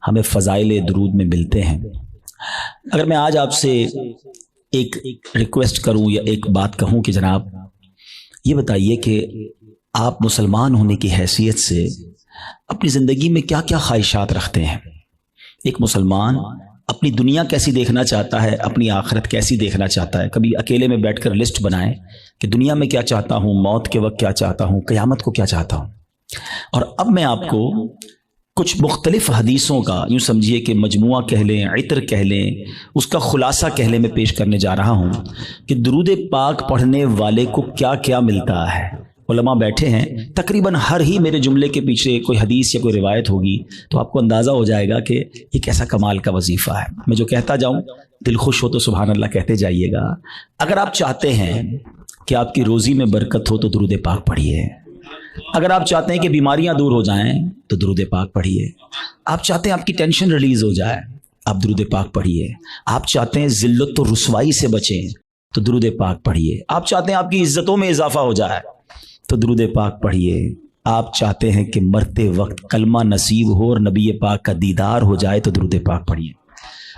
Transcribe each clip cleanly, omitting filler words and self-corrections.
ہمیں فضائل درود میں ملتے ہیں۔ اگر میں آج آپ سے ایک ریکویسٹ کروں یا ایک بات کہوں کہ جناب یہ بتائیے کہ آپ مسلمان ہونے کی حیثیت سے اپنی زندگی میں کیا کیا خواہشات رکھتے ہیں؟ ایک مسلمان اپنی دنیا کیسی دیکھنا چاہتا ہے، اپنی آخرت کیسی دیکھنا چاہتا ہے؟ کبھی اکیلے میں بیٹھ کر لسٹ بنائیں کہ دنیا میں کیا چاہتا ہوں، موت کے وقت کیا چاہتا ہوں، قیامت کو کیا چاہتا ہوں۔ اور اب میں آپ کو کچھ مختلف حدیثوں کا یوں سمجھیے کہ مجموعہ کہہ لیں، عطر کہہ لیں، اس کا خلاصہ کہہ لیں، میں پیش کرنے جا رہا ہوں کہ درود پاک پڑھنے والے کو کیا کیا ملتا ہے۔ علماء بیٹھے ہیں، تقریباً ہر ہی میرے جملے کے پیچھے کوئی حدیث یا کوئی روایت ہوگی، تو آپ کو اندازہ ہو جائے گا کہ یہ کیسا کمال کا وظیفہ ہے۔ میں جو کہتا جاؤں دل خوش ہو تو سبحان اللہ کہتے جائیے گا۔ اگر آپ چاہتے ہیں کہ آپ کی روزی میں برکت ہو تو درود پاک پڑھیے۔ اگر آپ چاہتے ہیں کہ بیماریاں دور ہو جائیں تو درود پاک پڑھیے۔ آپ چاہتے ہیں آپ کی ٹینشن ریلیز ہو جائے، آپ درود پاک پڑھیے۔ آپ چاہتے ہیں ذلت و رسوائی سے بچیں تو درود پاک پڑھیے۔ آپ چاہتے ہیں آپ کی عزتوں میں اضافہ ہو جائے تو درود پاک پڑھیے۔ آپ چاہتے ہیں کہ مرتے وقت کلمہ نصیب ہو اور نبی پاک کا دیدار ہو جائے تو درود پاک پڑھیے۔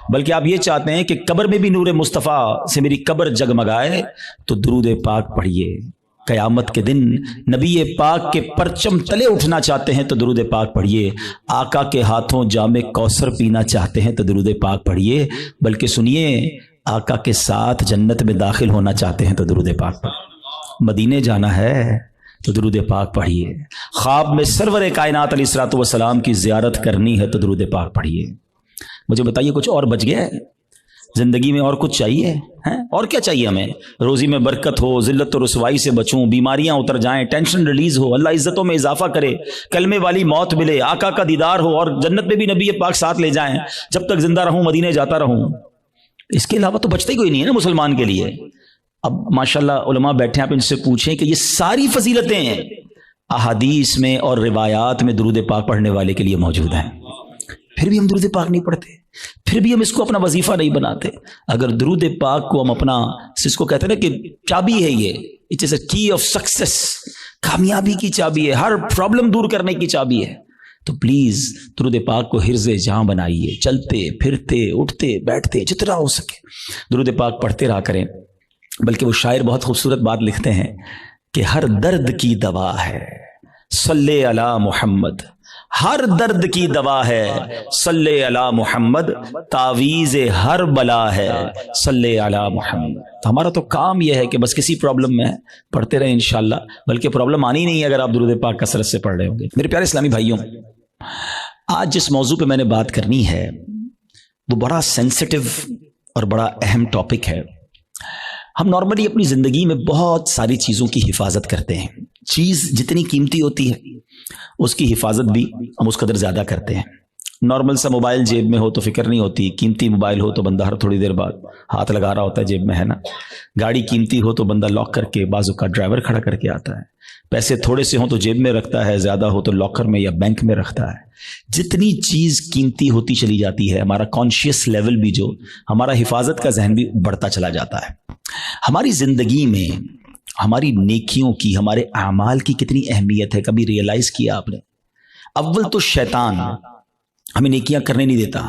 بلکہ آپ یہ چاہتے ہیں کہ قبر میں بھی نور مصطفیٰ سے میری قبر جگمگائے تو درود پاک پڑھیے۔ قیامت کے دن نبی پاک کے پرچم تلے اٹھنا چاہتے ہیں تو درود پاک پڑھیے۔ آقا کے ہاتھوں جام کوثر پینا چاہتے ہیں تو درود پاک پڑھیے۔ بلکہ سنیے، آقا کے ساتھ جنت میں داخل ہونا چاہتے ہیں تو درود پاک پڑھیے۔ مدینے جانا ہے تو درود پاک پڑھیے۔ خواب میں سرور کائنات علیہ الصلوۃ والسلام کی زیارت کرنی ہے تو درود پاک پڑھیے۔ مجھے بتائیے کچھ اور بچ گیا ہے زندگی میں؟ اور کچھ چاہیے ہیں؟ اور کیا چاہیے ہمیں؟ روزی میں برکت ہو، ذلت و رسوائی سے بچوں، بیماریاں اتر جائیں، ٹینشن ریلیز ہو، اللہ عزتوں میں اضافہ کرے، کلمے والی موت ملے، آقا کا دیدار ہو اور جنت میں بھی نبی پاک ساتھ لے جائیں، جب تک زندہ رہوں مدینے جاتا رہوں۔ اس کے علاوہ تو بچتا ہی کوئی نہیں ہے نا مسلمان کے لیے۔ اب ماشاءاللہ علماء بیٹھے ہیں، آپ ان سے پوچھیں کہ یہ ساری فضیلتیں ہیں احادیث میں اور روایات میں درود پاک پڑھنے والے کے لیے موجود ہیں، پھر بھی ہم درود پاک نہیں پڑھتے، پھر بھی ہم اس کو اپنا وظیفہ نہیں بناتے۔ اگر درود پاک کو ہم اپنا، اس کو کہتے ہیں نا کہ چابی ہے، یہ اٹ از اے کی آف سکسیس، کامیابی کی چابی ہے، ہر پرابلم دور کرنے کی چابی ہے، تو پلیز درود پاک کو حرز جاں بنائیے۔ چلتے پھرتے اٹھتے بیٹھتے جتنا ہو سکے درود پاک پڑھتے رہا کریں۔ بلکہ وہ شاعر بہت خوبصورت بات لکھتے ہیں کہ ہر درد کی دوا ہے صلی علی محمد، ہر درد کی دوا ہے صلی علی محمد، تعویذ ہر بلا ہے صلی علی محمد۔ تو ہمارا تو کام یہ ہے کہ بس کسی پرابلم میں پڑھتے رہیں انشاءاللہ، بلکہ پرابلم آنی نہیں ہے اگر آپ درود پاک کثرت سے پڑھ رہے ہوں گے۔ میرے پیارے اسلامی بھائیوں، آج جس موضوع پہ میں نے بات کرنی ہے وہ بڑا سینسٹیو اور بڑا اہم ٹاپک ہے۔ ہم نارملی اپنی زندگی میں بہت ساری چیزوں کی حفاظت کرتے ہیں، چیز جتنی قیمتی ہوتی ہے اس کی حفاظت بھی ہم اس قدر زیادہ کرتے ہیں۔ نارمل سا موبائل جیب میں ہو تو فکر نہیں ہوتی، قیمتی موبائل ہو تو بندہ ہر تھوڑی دیر بعد ہاتھ لگا رہا ہوتا ہے جیب میں، ہے نا۔ گاڑی قیمتی ہو تو بندہ لاک کر کے، بعض اوقات ڈرائیور کھڑا کر کے آتا ہے۔ پیسے تھوڑے سے ہوں تو جیب میں رکھتا ہے، زیادہ ہو تو لاکر میں یا بینک میں رکھتا ہے۔ جتنی چیز قیمتی ہوتی چلی جاتی ہے، ہمارا کانشیس لیول بھی، جو ہمارا حفاظت کا ذہن بھی بڑھتا چلا جاتا ہے۔ ہماری زندگی میں ہماری نیکیوں کی، ہمارے اعمال کی کتنی اہمیت ہے، کبھی ریئلائز کیا آپ نے؟ اول تو شیطان ہمیں نیکیاں کرنے نہیں دیتا،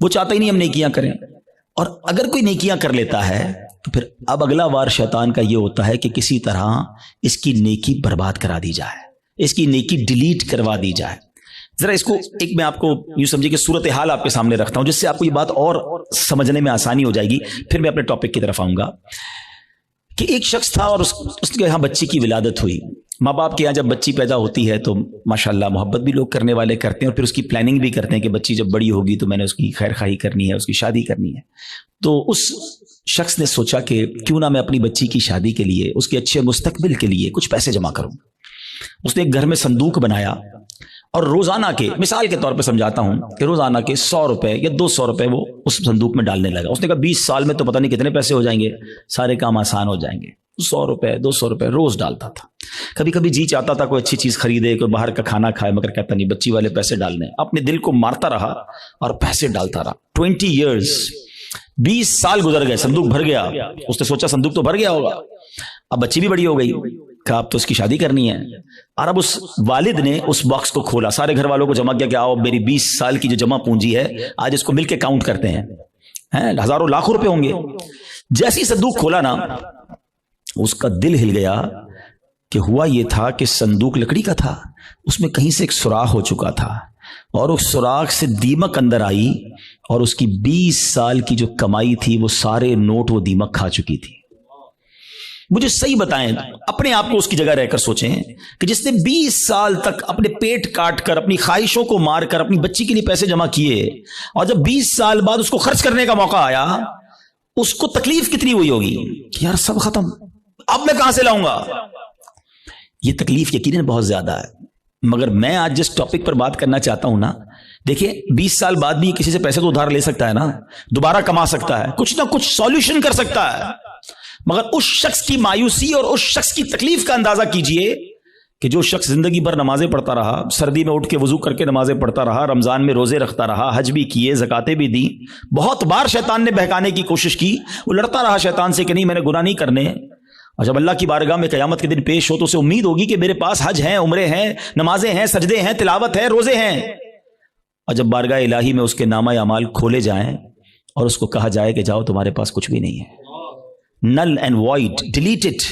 وہ چاہتا ہی نہیں ہم نیکیاں کریں، اور اگر کوئی نیکیاں کر لیتا ہے تو پھر اب اگلا وار شیطان کا یہ ہوتا ہے کہ کسی طرح اس کی نیکی برباد کرا دی جائے، اس کی نیکی ڈیلیٹ کروا دی جائے۔ ذرا اس کو ایک میں آپ کو یوں سمجھے کہ صورتحال آپ کے سامنے رکھتا ہوں، جس سے آپ کو یہ بات اور سمجھنے میں آسانی ہو جائے گی، پھر میں اپنے ٹاپک کی طرف آؤں گا۔ کہ ایک شخص تھا اور اس کے یہاں بچی کی ولادت ہوئی۔ ماں باپ کے یہاں جب بچی پیدا ہوتی ہے تو ماشاءاللہ محبت بھی لوگ کرنے والے کرتے ہیں، اور پھر اس کی پلاننگ بھی کرتے ہیں کہ بچی جب بڑی ہوگی تو میں نے اس کی خیر خواہی کرنی ہے، اس کی شادی کرنی ہے۔ تو اس شخص نے سوچا کہ کیوں نہ میں اپنی بچی کی شادی کے لیے، اس کے اچھے مستقبل کے لیے کچھ پیسے جمع کروں۔ اس نے ایک گھر میں صندوق بنایا اور روزانہ کے، مثال کے طور پہ سمجھاتا ہوں کہ روزانہ کے 100 روپے یا 200 روپے وہ اس صندوق میں ڈالنے لگا۔ اس نے کہا 20 سال میں تو پتہ نہیں کتنے پیسے ہو جائیں گے، سارے کام آسان ہو جائیں گے۔ 100 روپے 200 روپے روز ڈالتا تھا۔ کبھی کبھی جی چاہتا تھا کوئی اچھی چیز خریدے، کوئی باہر کا کھانا کھائے، مگر کہتا نہیں، بچی والے پیسے ڈالنے۔ اپنے دل کو مارتا رہا اور پیسے ڈالتا رہا۔ 20 ایئرز، 20 سال گزر گئے، صندوق بھر گیا۔ اس نے سوچا صندوق تو بھر گیا ہوگا، اب بچی بھی بڑی ہو گئی، کہا اب تو اس کی شادی کرنی ہے. اور اب اس والد نے اس باکس کو کھولا, سارے گھر والوں کو جمع کیا کہ آؤ میری 20 سال کی جو جمع پونجی ہے آج اس کو مل کے کاؤنٹ کرتے ہیں, ہزاروں لاکھوں روپے ہوں گے. جیسی صندوق کھولا نا, اس کا دل ہل گیا کہ ہوا یہ تھا کہ صندوق لکڑی کا تھا, اس میں کہیں سے ایک سوراخ ہو چکا تھا, اور اس سوراخ سے دیمک اندر آئی, اور اس کی 20 سال کی جو کمائی تھی وہ سارے نوٹ وہ دیمک کھا چکی تھی. مجھے صحیح بتائیں, اپنے آپ کو اس کی جگہ رہ کر سوچیں کہ جس نے 20 سال تک اپنے پیٹ کاٹ کر, اپنی خواہشوں کو مار کر اپنی بچی کے لیے پیسے جمع کیے, اور جب 20 سال بعد اس کو خرچ کرنے کا موقع آیا, اس کو تکلیف کتنی ہوئی ہوگی کہ یار سب ختم, اب میں کہاں سے لاؤں گا. یہ تکلیف یقیناً بہت زیادہ ہے. مگر میں آج جس ٹاپک پر بات کرنا چاہتا ہوں نا, دیکھیں 20 سال بعد بھی کسی سے پیسے تو ادھار لے سکتا ہے نا, دوبارہ کما سکتا ہے, کچھ نہ کچھ سولوشن کر سکتا ہے. مگر اس شخص کی مایوسی اور اس شخص کی تکلیف کا اندازہ کیجئے کہ جو شخص زندگی بھر نمازیں پڑھتا رہا, سردی میں اٹھ کے وضو کر کے نمازیں پڑھتا رہا, رمضان میں روزے رکھتا رہا, حج بھی کیے, زکاتیں بھی دی, بہت بار شیطان نے بہکانے کی کوشش کی, وہ لڑتا رہا شیطان سے کہ نہیں میں نے گناہ نہیں کرنے, اور جب اللہ کی بارگاہ میں قیامت کے دن پیش ہو تو اسے امید ہوگی کہ میرے پاس حج ہیں, عمرے ہیں, نمازیں ہیں, سجدے ہیں, تلاوت ہے, روزے ہیں, اور جب بارگاہ الہی میں اس کے نامہ اعمال کھولے جائیں اور اس کو کہا جائے کہ جاؤ تمہارے پاس کچھ بھی نہیں ہے, null and void, delete it.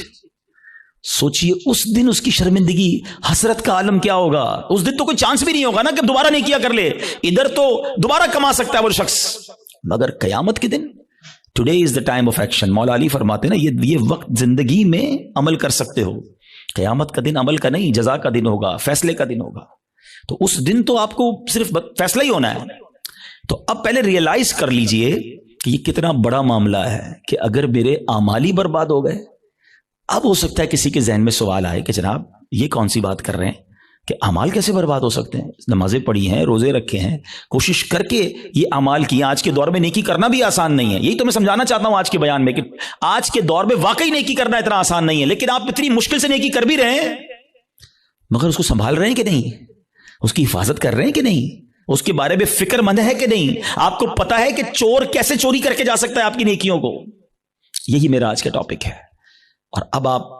سوچئے اس دن اس کی شرمندگی, حسرت کا عالم کیا ہوگا. اس دن تو کوئی چانس بھی نہیں ہوگا نا کہ دوبارہ نہیں کیا کر لے, ادھر تو دوبارہ کما سکتا ہے وہ شخص, مگر قیامت کے دن today is the time of action. مولا علی فرماتے ہیں نا یہ وقت زندگی میں عمل کر سکتے ہو, قیامت کا دن عمل کا نہیں, جزا کا دن ہوگا, فیصلے کا دن ہوگا. تو اس دن تو آپ کو صرف فیصلہ ہی ہونا ہے. تو اب پہلے ریئلائز کر لیجئے کہ یہ کتنا بڑا معاملہ ہے کہ اگر میرے اعمال ہی برباد ہو گئے. اب ہو سکتا ہے کسی کے ذہن میں سوال آئے کہ جناب یہ کون سی بات کر رہے ہیں کہ اعمال کیسے برباد ہو سکتے ہیں, نمازیں پڑھی ہیں, روزے رکھے ہیں, کوشش کر کے یہ اعمال کیے. آج کے دور میں نیکی کرنا بھی آسان نہیں ہے, یہی تو میں سمجھانا چاہتا ہوں آج کے بیان میں کہ آج کے دور میں واقعی نیکی کرنا اتنا آسان نہیں ہے, لیکن آپ اتنی مشکل سے نیکی کر بھی رہے ہیں, مگر اس کو سنبھال رہے ہیں کہ نہیں, اس کی حفاظت کر رہے ہیں کہ نہیں, اس کے بارے میں فکر مند ہے کہ نہیں. آپ کو پتا ہے کہ چور کیسے چوری کر کے جا سکتا ہے آپ کی نیکیوں کو. یہی میرا آج کا ٹاپک ہے. اور اب آپ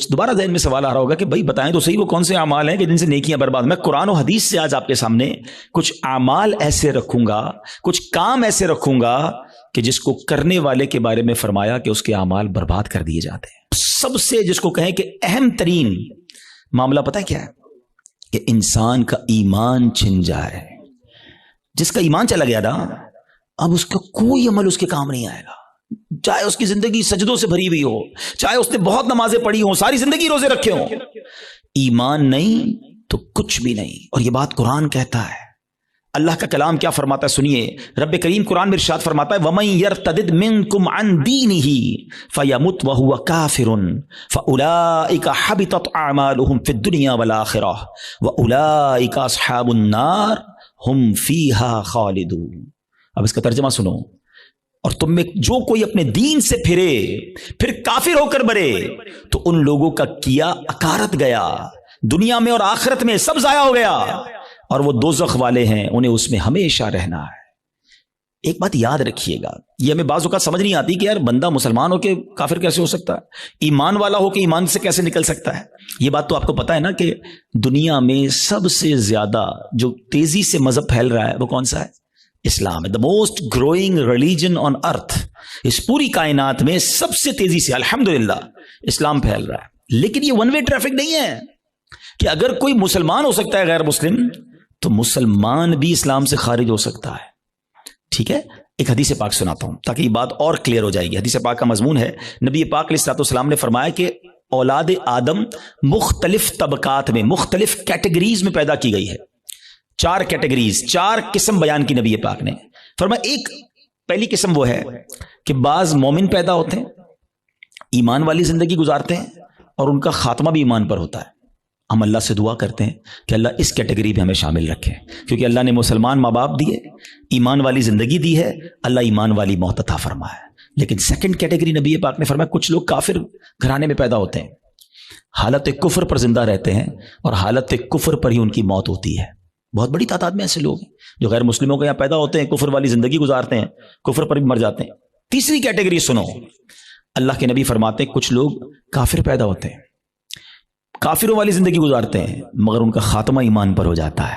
دوبارہ ذہن میں سوال آ رہا ہوگا کہ بھائی بتائیں تو صحیح وہ کون سے اعمال ہیں کہ جن سے نیکیاں برباد. میں قرآن و حدیث سے آج آپ کے سامنے کچھ اعمال ایسے رکھوں گا, کچھ کام ایسے رکھوں گا کہ جس کو کرنے والے کے بارے میں فرمایا کہ اس کے اعمال برباد کر دیے جاتے ہیں. سب سے جس کو کہیں کہ اہم ترین معاملہ پتہ ہے کیا ہے, کہ انسان کا ایمان چھن جائے. جس کا ایمان چلا گیا نا, اب اس کا کوئی عمل اس کے کام نہیں آئے گا, چاہے اس کی زندگی سجدوں سے بھری ہوئی ہو, چاہے اس نے بہت نمازیں پڑھی ہوں, ساری زندگی روزے رکھے ہوں, ایمان نہیں تو کچھ بھی نہیں. اور یہ بات قرآن کہتا ہے. اللہ کا کلام کیا فرماتا ہے سنیے. رب کریم قرآن میں ارشاد فرماتا ہے وَمَن يَرْتَدِدْ مِنْكُمْ عَنْ دِينِهِ فَيَمُتْ وَهُوَ كَافِرٌ فَأُولَئِكَ حَبِطَتْ أَعْمَالُهُمْ فِي الدُّنْيَا وَالْآخِرَةِ وَأُولَئِكَ أَصْحَابُ النَّارِ هُمْ فِيهَا خَالِدُونَ. اب اس کا ترجمہ سنو. اور تم میں جو کوئی اپنے دین سے پھرے پھر کافر ہو کر مرے تو ان لوگوں کا کیا اکارت گیا, دنیا میں اور آخرت میں سب ضائع ہو گیا, اور وہ دوزخ والے ہیں, انہیں اس میں ہمیشہ رہنا ہے. ایک بات یاد رکھیے گا, یہ ہمیں بعض اوقات سمجھ نہیں آتی کہ یار بندہ مسلمان ہو کے کافر کیسے ہو سکتا ہے, ایمان والا ہو کے ایمان سے کیسے نکل سکتا ہے. یہ بات تو آپ کو پتا ہے نا کہ دنیا میں سب سے زیادہ جو تیزی سے مذہب پھیل رہا ہے وہ کون سا ہے؟ اسلام ہے. The most growing religion on earth. اس پوری کائنات میں سب سے تیزی سے الحمدللہ اسلام پھیل رہا ہے. لیکن یہ ون وے ٹریفک نہیں ہے کہ اگر کوئی مسلمان ہو سکتا ہے غیر مسلم تو مسلمان بھی اسلام سے خارج ہو سکتا ہے. ٹھیک ہے, ایک حدیث پاک سناتا ہوں تاکہ یہ بات اور کلیئر ہو جائے گی. حدیث پاک کا مضمون ہے, نبی پاک علیہ الصلوۃ والسلام نے فرمایا کہ اولاد آدم مختلف طبقات میں, مختلف کیٹیگریز میں پیدا کی گئی ہے. 4 کیٹیگریز, 4 قسم بیان کی نبی پاک نے. فرمایا ایک پہلی قسم وہ ہے کہ بعض مومن پیدا ہوتے ہیں, ایمان والی زندگی گزارتے ہیں, اور ان کا خاتمہ بھی ایمان پر ہوتا ہے. ہم اللہ سے دعا کرتے ہیں کہ اللہ اس کیٹیگری میں ہمیں شامل رکھے, کیونکہ اللہ نے مسلمان ماں باپ دیے, ایمان والی زندگی دی ہے, اللہ ایمان والی موت عطا فرمایا. لیکن سیکنڈ کیٹیگری نبی پاک نے فرمایا کچھ لوگ کافر گھرانے میں پیدا ہوتے ہیں, حالت کفر پر زندہ رہتے ہیں, اور حالت کفر پر ہی ان کی موت ہوتی ہے. بہت بڑی تعداد میں ایسے لوگ ہیں جو غیر مسلموں کے یہاں پیدا ہوتے ہیں, کفر والی زندگی گزارتے ہیں, کفر پر بھی مر جاتے ہیں. تیسری کیٹیگری سنو, اللہ کے نبی فرماتے ہیں کچھ لوگ کافر پیدا ہوتے ہیں, کافروں والی زندگی گزارتے ہیں مگر ان کا خاتمہ ایمان پر ہو جاتا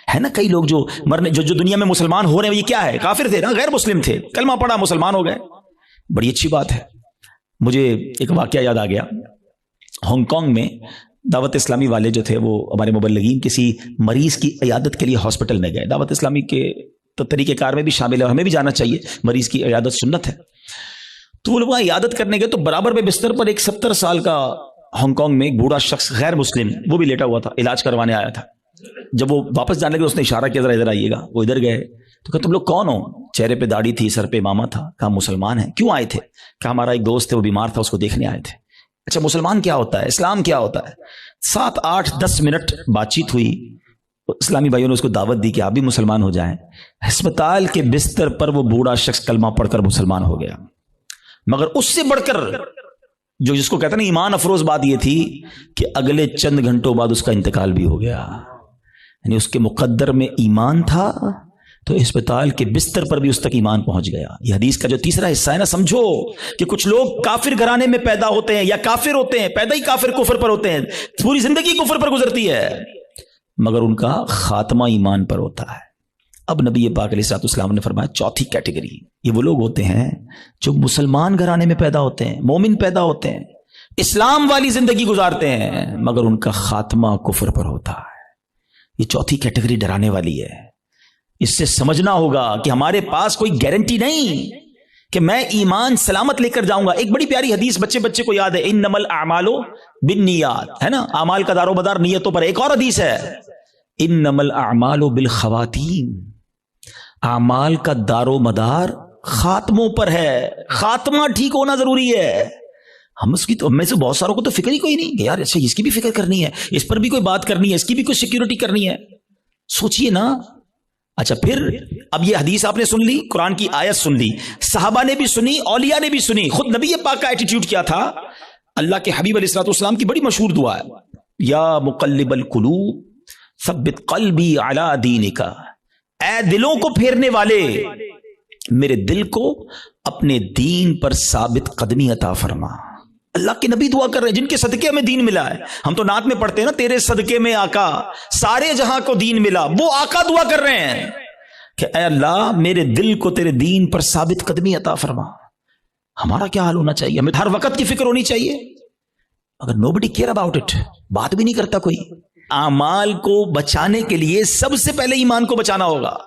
ہے نا. کئی لوگ جو مرنے جو دنیا میں مسلمان ہو رہے ہیں یہ کیا ہے؟ کافر تھے نا، غیر مسلم تھے، کلمہ پڑھا مسلمان ہو گئے. بڑی اچھی بات ہے. مجھے ایک واقعہ یاد آ گیا. ہانگ کانگ میں دعوت اسلامی والے جو تھے وہ ہمارے مبلغین کسی مریض کی عیادت کے لیے ہاسپٹل میں گئے. دعوت اسلامی کے تو طریقہ کار میں بھی شامل ہے اور ہمیں بھی جانا چاہیے، مریض کی عیادت سنت ہے. تو وہ لوگ وہاں عیادت کرنے گئے تو برابر میں بستر پر ایک 70 سال کا ہانگ کانگ میں ایک بوڑھا شخص غیر مسلم وہ بھی لیٹا ہوا تھا، علاج کروانے آیا تھا. جب وہ واپس جانے لگے اس نے اشارہ کیا ذرا ادھر آئیے گا. وہ ادھر گئے تو کہا تم لوگ کون ہو؟ چہرے پہ داڑھی تھی، سر پہ امامہ تھا. کہا مسلمان ہیں. کیوں آئے تھے؟ کہا ہمارا ایک دوست ہے وہ بیمار تھا اس کو دیکھنے آئے تھے. اچھا مسلمان کیا ہوتا ہے، اسلام کیا ہوتا ہے؟ 7 8 10 منٹ بات چیت ہوئی. اسلامی بھائیوں نے اس کو دعوت دی کہ آپ بھی مسلمان ہو جائیں. ہسپتال کے بستر پر وہ بوڑھا شخص کلمہ پڑھ کر مسلمان ہو گیا. مگر اس سے بڑھ کر جو جس کو کہتے ہیں نا ایمان افروز بات یہ تھی کہ اگلے چند گھنٹوں بعد اس کا انتقال بھی ہو گیا. یعنی اس کے مقدر میں ایمان تھا تو اسپتال کے بستر پر بھی اس تک ایمان پہنچ گیا. یہ حدیث کا جو تیسرا حصہ ہے نا، سمجھو کہ کچھ لوگ کافر گھرانے میں پیدا ہوتے ہیں یا کافر ہوتے ہیں، پیدا ہی کافر کفر پر ہوتے ہیں، پوری زندگی کفر پر گزرتی ہے مگر ان کا خاتمہ ایمان پر ہوتا ہے. اب نبی پاک علیہ الصلوۃ والسلام نے فرمایا چوتھی کیٹیگری یہ وہ لوگ ہوتے ہیں جو مسلمان گھرانے میں پیدا ہوتے ہیں، مومن پیدا ہوتے ہیں، اسلام والی زندگی گزارتے ہیں مگر ان کا خاتمہ کفر پر ہوتا ہے. یہ چوتھی کیٹیگری ڈرانے والی ہے. اس سے سمجھنا ہوگا کہ ہمارے پاس کوئی گارنٹی نہیں کہ میں ایمان سلامت لے کر جاؤں گا. ایک بڑی پیاری حدیث بچے کو یاد ہے، انما الاعمال بالنیات، ہے نا، اعمال کا دار و مدار نیتوں پر. ایک اور حدیث ہے انما الاعمال بالخواتیم، اعمال کا دار و مدار خاتموں پر ہے. خاتمہ ٹھیک ہونا ضروری ہے. ہم اس کی تو میں سے بہت ساروں کو تو فکر ہی کوئی نہیں کہ یار اچھا اس کی بھی فکر کرنی ہے، اس پر بھی کوئی بات کرنی ہے، اس کی بھی کوئی سیکیورٹی کرنی ہے. سوچئے نا. اچھا پھر اب یہ حدیث آپ نے سن لی، قرآن کی آیت سن لی، صحابہ نے بھی سنی، اولیاء نے بھی سنی. خود نبی پاک کا ایٹیٹیوڈ کیا تھا؟ اللہ کے حبیب علیہ الصلوۃ والسلام کی بڑی مشہور دعا ہے، یا مقلب القلوب ثبت قلبی علی دینک، اے دلوں کو پھیرنے والے میرے دل کو اپنے دین پر ثابت قدمی عطا فرما. اللہ کے نبی دعا کر رہے ہیں جن کے صدقے ہمیں دین ملا ہے. ہم تو نعت میں پڑھتے ہیں نا، تیرے صدقے میں آقا سارے جہاں کو دین ملا. وہ آقا دعا کر رہے ہیں کہ اے اللہ میرے دل کو تیرے دین پر ثابت قدمی عطا فرما. ہمارا کیا حال ہونا چاہیے؟ ہمیں ہر وقت کی فکر ہونی چاہیے مگر نوبڈی کیئر اباؤٹ اٹ. بات بھی نہیں کرتا کوئی. اعمال کو بچانے کے لیے سب سے پہلے ایمان کو بچانا ہوگا.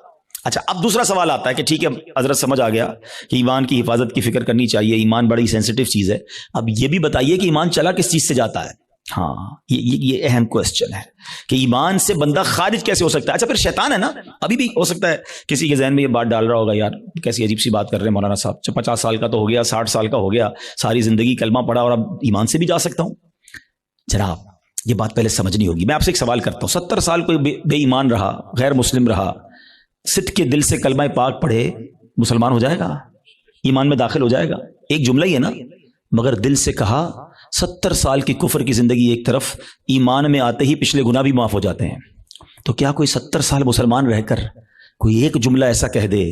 اچھا اب دوسرا سوال آتا ہے کہ ٹھیک ہے حضرت سمجھ آ گیا کہ ایمان کی حفاظت کی فکر کرنی چاہیے، ایمان بڑی سینسٹیو چیز ہے. اب یہ بھی بتائیے کہ ایمان چلا کس چیز سے جاتا ہے؟ ہاں یہ اہم کوسچن ہے کہ ایمان سے بندہ خارج کیسے ہو سکتا ہے. اچھا پھر شیطان ہے نا، ابھی بھی ہو سکتا ہے کسی کے ذہن میں یہ بات ڈال رہا ہوگا یار کیسی عجیب سی بات کر رہے ہیں مولانا صاحب، 50 سال کا تو ہو گیا، 60 سال کا ہو گیا، ساری زندگی کلمہ پڑھا اور اب ایمان سے بھی جا سکتا ہوں. جناب یہ بات پہلے سمجھنی ہوگی. میں آپ سے ایک سوال کرتا ہوں، 70 سال کوئی بے ایمان رہا، غیر مسلم رہا، صدق کے دل سے کلمہ پاک پڑھے، مسلمان ہو جائے گا؟ ایمان میں داخل ہو جائے گا؟ ایک جملہ ہی ہے نا. مگر دل سے کہا 70 سال کی کفر کی زندگی ایک طرف، ایمان میں آتے ہی پچھلے گناہ بھی معاف ہو جاتے ہیں. تو کیا کوئی 70 سال مسلمان رہ کر کوئی ایک جملہ ایسا کہہ دے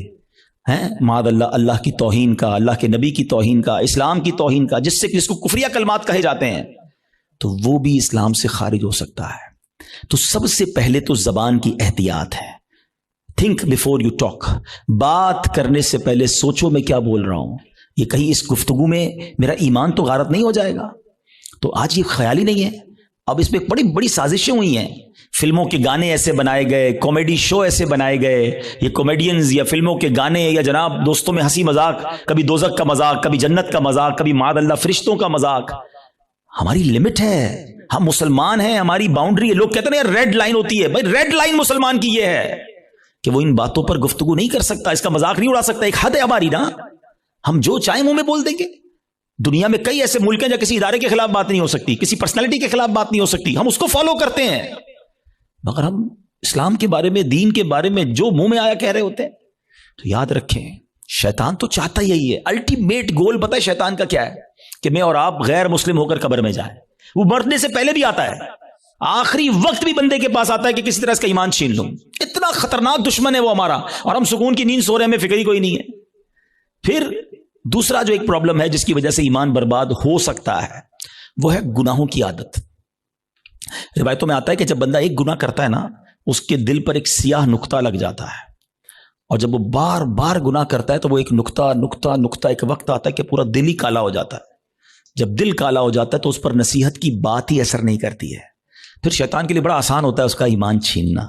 ہیں معاذ اللہ، اللہ کی توہین کا، اللہ کے نبی کی توہین کا، اسلام کی توہین کا، جس کو کفریہ کلمات کہے جاتے ہیں، تو وہ بھی اسلام سے خارج ہو سکتا ہے. تو سب سے پہلے تو زبان کی احتیاط ہے. Think before you talk. بات کرنے سے پہلے سوچو میں کیا بول رہا ہوں، یہ کہیں اس گفتگو میں میرا ایمان تو غارت نہیں ہو جائے گا. تو آج یہ خیال ہی نہیں ہے. اب اس پہ بڑی بڑی سازشیں ہوئی ہیں. فلموں کے گانے ایسے بنائے گئے، کامیڈی شو ایسے بنائے گئے، یہ کامیڈینز یا فلموں کے گانے یا جناب دوستوں میں ہنسی مذاق، کبھی دوزخ کا مذاق، کبھی جنت کا مذاق، کبھی معاذ اللہ فرشتوں کا مذاق. ہماری لمٹ ہے، ہم مسلمان ہیں، ہماری باؤنڈری ہے. لوگ کہتے ہیں ریڈ لائن ہوتی ہے. بھائی ریڈ لائن مسلمان کی یہ ہے کہ وہ ان باتوں پر گفتگو نہیں کر سکتا، اس کا مذاق نہیں اڑا سکتا. ایک حد ہے ہماری نا، ہم جو چاہیں منہ میں بول دیں گے. دنیا میں کئی ایسے ملک ہیں جہاں کسی ادارے کے خلاف بات نہیں ہو سکتی، کسی پرسنالٹی کے خلاف بات نہیں ہو سکتی، ہم اس کو فالو کرتے ہیں. مگر ہم اسلام کے بارے میں، دین کے بارے میں جو منہ میں آیا کہہ رہے ہوتے ہیں. تو یاد رکھیں شیطان تو چاہتا یہی ہے. الٹیمیٹ گول پتہ ہے شیطان کا کیا ہے؟ کہ میں اور آپ غیر مسلم ہو کر قبر میں جائیں. وہ مرنے سے پہلے بھی آتا ہے، آخری وقت بھی بندے کے پاس آتا ہے کہ کسی طرح اس کا ایمان چھین لوں. اتنا خطرناک دشمن ہے وہ ہمارا، اور ہم سکون کی نیند سو رہے ہیں، ہمیں فکر ہی کوئی نہیں ہے. پھر دوسرا جو ایک پرابلم ہے جس کی وجہ سے ایمان برباد ہو سکتا ہے وہ ہے گناہوں کی عادت. روایتوں میں آتا ہے کہ جب بندہ ایک گناہ کرتا ہے نا، اس کے دل پر ایک سیاہ نقطہ لگ جاتا ہے، اور جب وہ بار بار گناہ کرتا ہے تو وہ ایک نقطہ ایک وقت آتا ہے کہ پورا دل ہی کالا ہو جاتا ہے۔ جب دل کالا ہو جاتا ہے تو اس پر نصیحت کی بات ہی اثر نہیں کرتی ہے، پھر شیطان کے لیے بڑا آسان ہوتا ہے اس کا ایمان چھیننا۔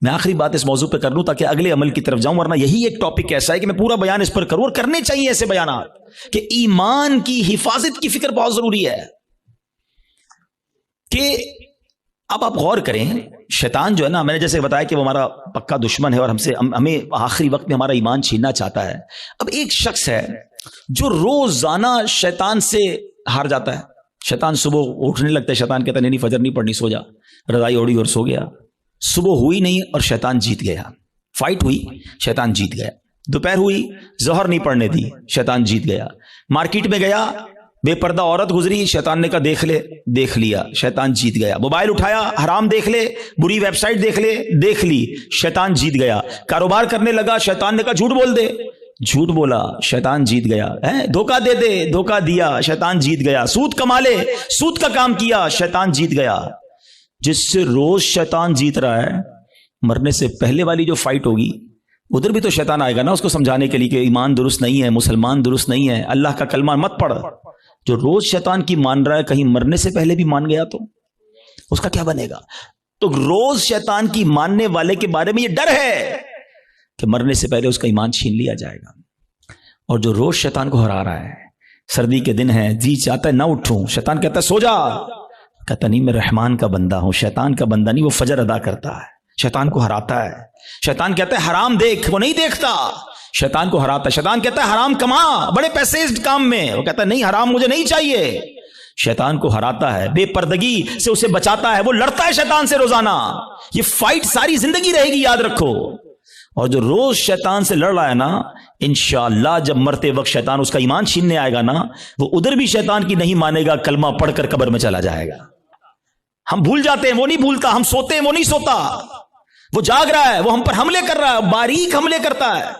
میں آخری بات اس موضوع پہ کر لوں تاکہ اگلے عمل کی طرف جاؤں، ورنہ یہی ایک ٹاپک ایسا ہے کہ میں پورا بیان اس پر کروں، اور کرنے چاہیے ایسے بیانات کہ ایمان کی حفاظت کی فکر بہت ضروری ہے۔ کہ اب آپ غور کریں، شیطان جو ہے نا، میں نے جیسے بتایا کہ وہ ہمارا پکا دشمن ہے اور ہمیں آخری وقت میں ہمارا ایمان چھیننا چاہتا ہے۔ اب ایک شخص ہے جو روزانہ شیطان سے ہار جاتا ہے۔ شیطان صبح اٹھنے لگتا ہے، شیطان کہتا ہے نہیں فجر نہیں پڑھنی، سو جا، رضائی اوڑی اور سو گیا۔ صبح ہوئی نہیں اور شیطان جیت گیا، فائٹ ہوئی شیطان جیت گیا۔ دوپہر ہوئی، ظہر نہیں پڑھنے دی، شیطان جیت گیا۔ مارکیٹ میں گیا، بے پردہ عورت گزری، شیطان نے کہا دیکھ لے، دیکھ لیا، شیطان جیت گیا۔ موبائل اٹھایا، حرام دیکھ لے، بری ویب سائٹ دیکھ لے، دیکھ لی، شیطان جیت گیا۔ کاروبار کرنے لگا، شیطان نے کہا جھوٹ بول دے، جھوٹ بولا، شیطان جیت گیا۔ دھوکہ دے دے، دھوکہ دیا، شیطان جیت گیا۔ سود کما لے، سود کا کام کیا، شیطان جیت گیا۔ جس سے روز شیطان جیت رہا ہے، مرنے سے پہلے والی جو فائٹ ہوگی ادھر بھی تو شیطان آئے گا نا اس کو سمجھانے کے لیے کہ ایمان درست نہیں ہے، مسلمان درست نہیں ہے، اللہ کا کلمہ مت پڑھ۔ جو روز شیطان کی مان رہا ہے، کہیں مرنے سے پہلے بھی مان گیا تو اس کا کیا بنے گا؟ تو روز شیطان کی ماننے والے کے بارے میں یہ ڈر ہے کہ مرنے سے پہلے اس کا ایمان چھین لیا جائے گا۔ اور جو روز شیطان کو ہرا رہا ہے، سردی کے دن ہے، جی چاہتا ہے نہ اٹھوں، شیطان کہتا ہے سو جا، کہتا نہیں میں رحمان کا بندہ ہوں، شیطان کا بندہ نہیں، وہ فجر ادا کرتا ہے، شیطان کو ہراتا ہے۔ شیطان کہتا ہے حرام دیکھ، وہ نہیں دیکھتا، شیطان کو ہراتا ہے۔ شیطان کہتا ہے حرام کما، بڑے پیسے اس کام میں، وہ کہتا ہے نہیں حرام مجھے نہیں چاہیے، شیطان کو ہراتا ہے۔ بے پردگی سے اسے بچاتا ہے، وہ لڑتا ہے شیطان سے روزانہ۔ یہ فائٹ ساری زندگی رہے گی، یاد رکھو۔ اور جو روز شیطان سے لڑ رہا ہے نا، انشاءاللہ جب مرتے وقت شیطان اس کا ایمان چھیننے آئے گا نا، وہ ادھر بھی شیطان کی نہیں مانے گا، کلمہ پڑھ کر قبر میں چلا جائے گا۔ ہم بھول جاتے ہیں، وہ نہیں بھولتا، ہم سوتے ہیں، وہ نہیں سوتا، وہ جاگ رہا ہے، وہ ہم پر حملے کر رہا ہے، باریک حملے کرتا ہے۔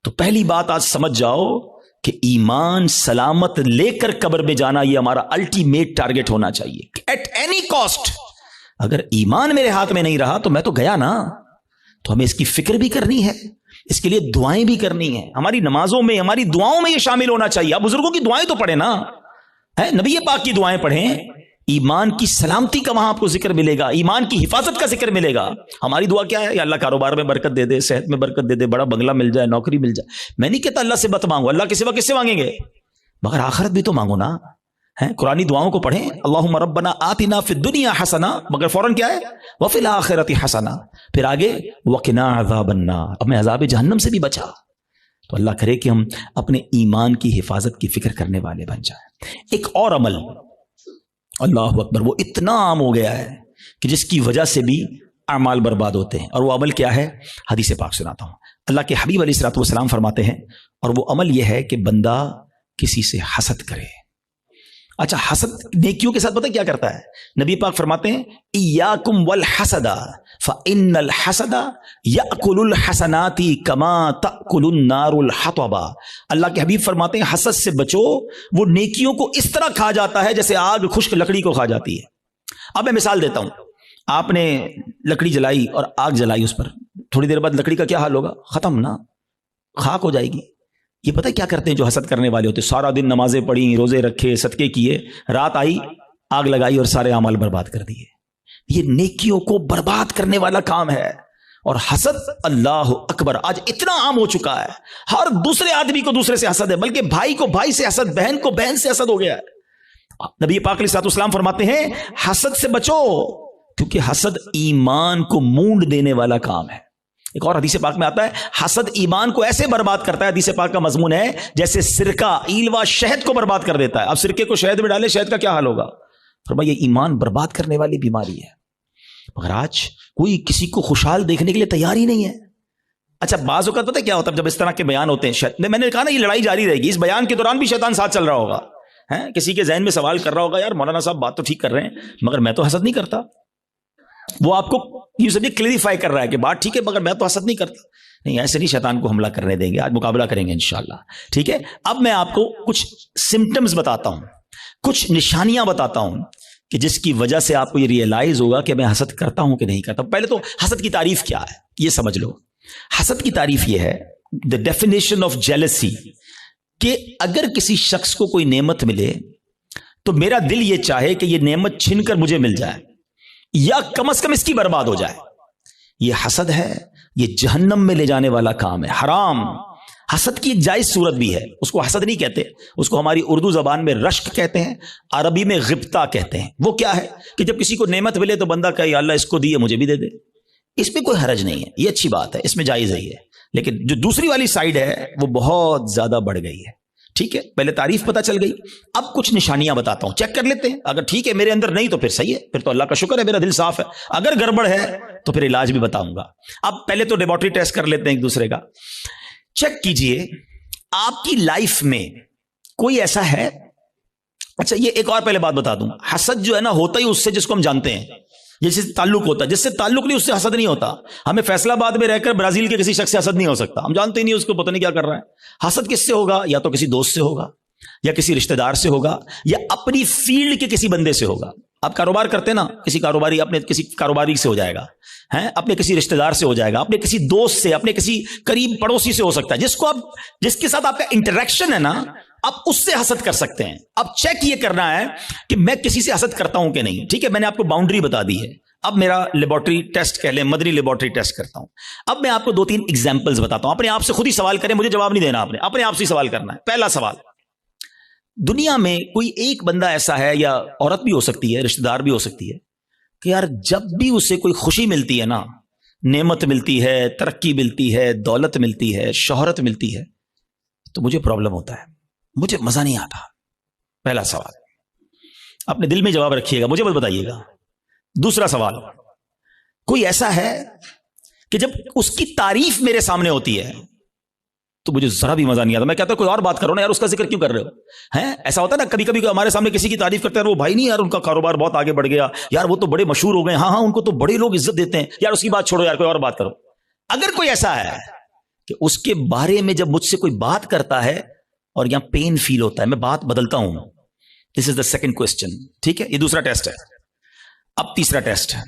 تو پہلی بات آج سمجھ جاؤ کہ ایمان سلامت لے کر قبر میں جانا یہ ہمارا الٹیمیٹ ٹارگٹ ہونا چاہیے، ایٹ اینی کاسٹ۔ اگر ایمان میرے ہاتھ میں نہیں رہا تو میں تو گیا نا۔ تو ہمیں اس کی فکر بھی کرنی ہے، اس کے لیے دعائیں بھی کرنی ہیں، ہماری نمازوں میں، ہماری دعاؤں میں یہ شامل ہونا چاہیے۔ آپ بزرگوں کی دعائیں تو پڑھیں نا، نبی پاک کی دعائیں پڑھیں، ایمان کی سلامتی کا وہاں آپ کو ذکر ملے گا، ایمان کی حفاظت کا ذکر ملے گا۔ ہماری دعا کیا ہے؟ یا اللہ کاروبار میں برکت دے دے، صحت میں برکت دے دے، بڑا بنگلہ مل جائے، نوکری مل جائے۔ میں نہیں کہتا اللہ سے مت مانگو، اللہ کے سوا کس سے مانگیں گے؟ مگر آخرت بھی تو مانگو نا۔ قرآنی دعاؤں کو پڑھیں، اللہم ربنا آتنا فی الدنیا حسنہ، مگر فوراً کیا ہے؟ وفی الآخرۃ حسنہ، پھر آگے وقنا عذاب النار، ہمیں عذاب جہنم سے بھی بچا۔ تو اللہ کرے کہ ہم اپنے ایمان کی حفاظت کی فکر کرنے والے بن جائیں۔ ایک اور عمل، اللہ اکبر، وہ اتنا عام ہو گیا ہے کہ جس کی وجہ سے بھی اعمال برباد ہوتے ہیں، اور وہ عمل کیا ہے؟ حدیث پاک سناتا ہوں۔ اللہ کے حبیب علیہ الصلوۃ والسلام فرماتے ہیں، اور وہ عمل یہ ہے کہ بندہ کسی سے حسد کرے۔ اچھا، حسد نیکیوں کے ساتھ پتہ کیا کرتا ہے؟ نبی پاک فرماتے ہیں ایاکم والحسد فإن الحسد یأکل الحسنات کما تأکل النار الحطب۔ اللہ کے حبیب فرماتے ہیں حسد سے بچو، وہ نیکیوں کو اس طرح کھا جاتا ہے جیسے آگ خشک لکڑی کو کھا جاتی ہے۔ اب میں مثال دیتا ہوں، آپ نے لکڑی جلائی اور آگ جلائی اس پر، تھوڑی دیر بعد لکڑی کا کیا حال ہوگا؟ ختم نا، خاک ہو جائے گی۔ یہ پتہ کیا کرتے ہیں جو حسد کرنے والے ہوتے؟ سارا دن نمازیں پڑھی، روزے رکھے، صدقے کیے، رات آئی آگ لگائی اور سارے اعمال برباد کر دیے۔ یہ نیکیوں کو برباد کرنے والا کام ہے۔ اور حسد، اللہ اکبر، آج اتنا عام ہو چکا ہے، ہر دوسرے آدمی کو دوسرے سے حسد ہے، بلکہ بھائی کو بھائی سے حسد، بہن کو بہن سے حسد ہو گیا ہے۔ نبی پاک علیہ الصلوۃ والسلام فرماتے ہیں حسد سے بچو، کیونکہ حسد ایمان کو مونڈ دینے والا کام ہے۔ ایک اور حدیث پاک میں آتا ہے حسد ایمان کو ایسے برباد کرتا ہے، حدیث پاک کا مضمون ہے جیسے سرکہ ایلوا شہد کو برباد کر دیتا ہے۔ اب سرکے کو شہد میں ڈالے، شہد کا کیا حال ہوگا؟ فرمایا یہ ایمان برباد کرنے والی بیماری ہے۔ مگر آج کوئی کسی کو خوشحال دیکھنے کے لیے تیار ہی نہیں ہے۔ اچھا، بعض اوقات پتہ کیا ہوتا ہے جب اس طرح کے بیان ہوتے ہیں، میں نے کہا نا یہ لڑائی جاری رہے گی، اس بیان کے دوران بھی شیطان ساتھ چل رہا ہوگا، کسی کے ذہن میں سوال کر رہا ہوگا یار مولانا صاحب بات تو ٹھیک کر رہے ہیں مگر میں تو حسد نہیں کرتا۔ وہ آپ کو یہ سب کلیریفائی کر رہا ہے کہ بات ٹھیک ہے مگر میں تو حسد نہیں کرتا۔ نہیں، ایسے نہیں شیطان کو حملہ کرنے دیں گے، آج مقابلہ کریں گے انشاءاللہ، ٹھیک ہے؟ اب میں آپ کو کچھ سمٹمز بتاتا ہوں، کچھ نشانیاں بتاتا ہوں کہ جس کی وجہ سے آپ کو یہ ریئلائز ہوگا کہ میں حسد کرتا ہوں کہ نہیں کرتا. پہلے تو حسد کی تعریف کیا ہے یہ سمجھ لو. حسد کی تعریف یہ ہے, the definition of jealousy, کہ اگر کسی شخص کو کوئی نعمت ملے تو میرا دل یہ چاہے کہ یہ نعمت چھن کر مجھے مل جائے یا کم از کم اس کی برباد ہو جائے. یہ حسد ہے, یہ جہنم میں لے جانے والا کام ہے, حرام. حسد کی ایک جائز صورت بھی ہے, اس کو حسد نہیں کہتے, اس کو ہماری اردو زبان میں رشک کہتے ہیں, عربی میں غبطہ کہتے ہیں. وہ کیا ہے کہ جب کسی کو نعمت ملے تو بندہ کہے یا اللہ اس کو دیے مجھے بھی دے دے. اس میں کوئی حرج نہیں ہے, یہ اچھی بات ہے, اس میں جائز ہے یہ. لیکن جو دوسری والی سائیڈ ہے وہ بہت زیادہ بڑھ گئی ہے. ٹھیک ہے, پہلے تعریف پتہ چل گئی, اب کچھ نشانیاں بتاتا ہوں, چیک کر لیتے ہیں. اگر ٹھیک ہے میرے اندر نہیں تو پھر صحیح ہے, پھر تو اللہ کا شکر ہے میرا دل صاف ہے. اگر گڑبڑ ہے تو پھر علاج بھی بتاؤں گا. اب پہلے تو لیبارٹری ٹیسٹ کر لیتے ہیں ایک دوسرے کا. چیک کیجئے آپ کی لائف میں کوئی ایسا ہے. اچھا یہ ایک اور پہلے بات بتا دوں, حسد جو ہے نا ہوتا ہی اس سے جس کو ہم جانتے ہیں, جس سے تعلق ہوتا ہے. جس سے تعلق نہیں اس سے حسد نہیں ہوتا. ہمیں فیصلہ آباد میں رہ کر برازیل کے کسی شخص سے حسد نہیں ہو سکتا, ہم جانتے ہی نہیں اس کو, پتہ نہیں کیا کر رہا ہے. حسد کس سے ہوگا؟ یا تو کسی دوست سے ہوگا, یا کسی رشتہ دار سے ہوگا, یا اپنی فیلڈ کے کسی بندے سے ہوگا. آپ کاروبار کرتے نا, کسی کاروباری اپنے کسی کاروباری سے ہو جائے گا, اپنے کسی رشتہ دار سے ہو جائے گا, اپنے کسی دوست سے, اپنے کسی قریب پڑوسی سے ہو سکتا ہے, جس کے ساتھ آپ کا انٹریکشن ہے نا, آپ اس سے حسد کر سکتے ہیں. اب چیک یہ کرنا ہے کہ میں کسی سے حسد کرتا ہوں کہ نہیں. ٹھیک ہے, میں نے آپ کو باؤنڈری بتا دی ہے. اب میرا لیبارٹری ٹیسٹ کہہ لیں, مدنی لیبارٹری ٹیسٹ کرتا ہوں. اب میں آپ کو 2-3 ایگزامپلز بتاتا ہوں. اپنے آپ سے خود ہی سوال کریں, مجھے جواب نہیں دینا, آپ نے اپنے آپ سے ہی سوال کرنا ہے. پہلا سوال, دنیا میں کوئی ایک بندہ ایسا ہے, یا عورت بھی ہو سکتی ہے, رشتہ دار بھی ہو سکتی ہے, کہ یار جب بھی اسے کوئی خوشی ملتی ہے نا, نعمت ملتی ہے, ترقی ملتی ہے, دولت ملتی ہے, شہرت ملتی ہے, تو مجھے پرابلم ہوتا ہے, مجھے مزہ نہیں آتا. پہلا سوال اپنے دل میں جواب رکھیے گا, مجھے بس بتائیے گا. دوسرا سوال, کوئی ایسا ہے کہ جب اس کی تعریف میرے سامنے ہوتی ہے تو مجھے ذرا بھی مزہ نہیں آتا. میں کہتا ہوں کوئی اور بات کرو نا یار, اس کا ذکر کیوں کر رہے ہو؟ ایسا ہوتا ہے نا کبھی کبھی ہمارے سامنے کسی کی تعریف کرتے ہیں, وہ بھائی نہیں یار ان کا کاروبار بہت آگے بڑھ گیا, یار وہ تو بڑے مشہور ہو گئے, ہاں ان کو تو بڑے لوگ عزت دیتے ہیں, یار اس کی بات چھوڑو, یار کوئی اور بات کرو. اگر کوئی ایسا ہے کہ اس کے بارے میں جب مجھ سے کوئی بات کرتا ہے اور یہاں پین فیل ہوتا ہے, میں بات بدلتا ہوں. دس از دا سیکنڈ کوسچن. ٹھیک ہے, یہ دوسرا ٹیسٹ ہے. اب تیسرا ٹیسٹ ہے,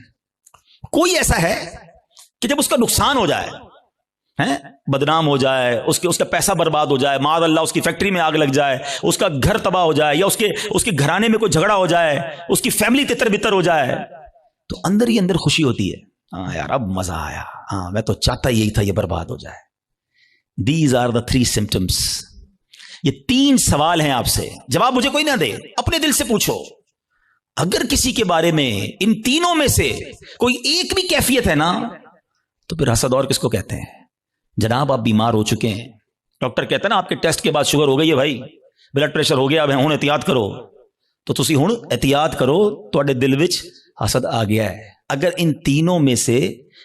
کوئی ایسا ہے کہ جب اس کا نقصان ہو جائے, بدنام ہو جائے, اس کا پیسہ برباد ہو جائے, معاذ اللہ اس کی فیکٹری میں آگ لگ جائے, اس کا گھر تباہ ہو جائے, یا اس کے گھرانے میں کوئی جھگڑا ہو جائے, اس کی فیملی تتر بتر ہو جائے, تو اندر ہی اندر خوشی ہوتی ہے, ہاں یار اب مزہ آیا, ہاں میں تو چاہتا یہی تھا یہ برباد ہو جائے. These are the 3 symptoms. یہ 3 سوال ہیں آپ سے, جواب مجھے کوئی نہ دے, اپنے دل سے پوچھو. اگر کسی کے بارے میں ان تینوں میں سے کوئی ایک بھی کیفیت ہے نا, تو پھر حسد اور کس کو کہتے ہیں؟ جناب آپ بیمار ہو چکے ہیں, ڈاکٹر کہتا ہے نا آپ کے ٹیسٹ کے بعد شوگر ہو گئی ہے بھائی, بلڈ پریشر ہو گیا, اب ہن احتیاط کرو, تو تسی ہن احتیاط کرو, تواڈے دل وچ حسد آ گیا ہے. اگر ان تینوں میں سے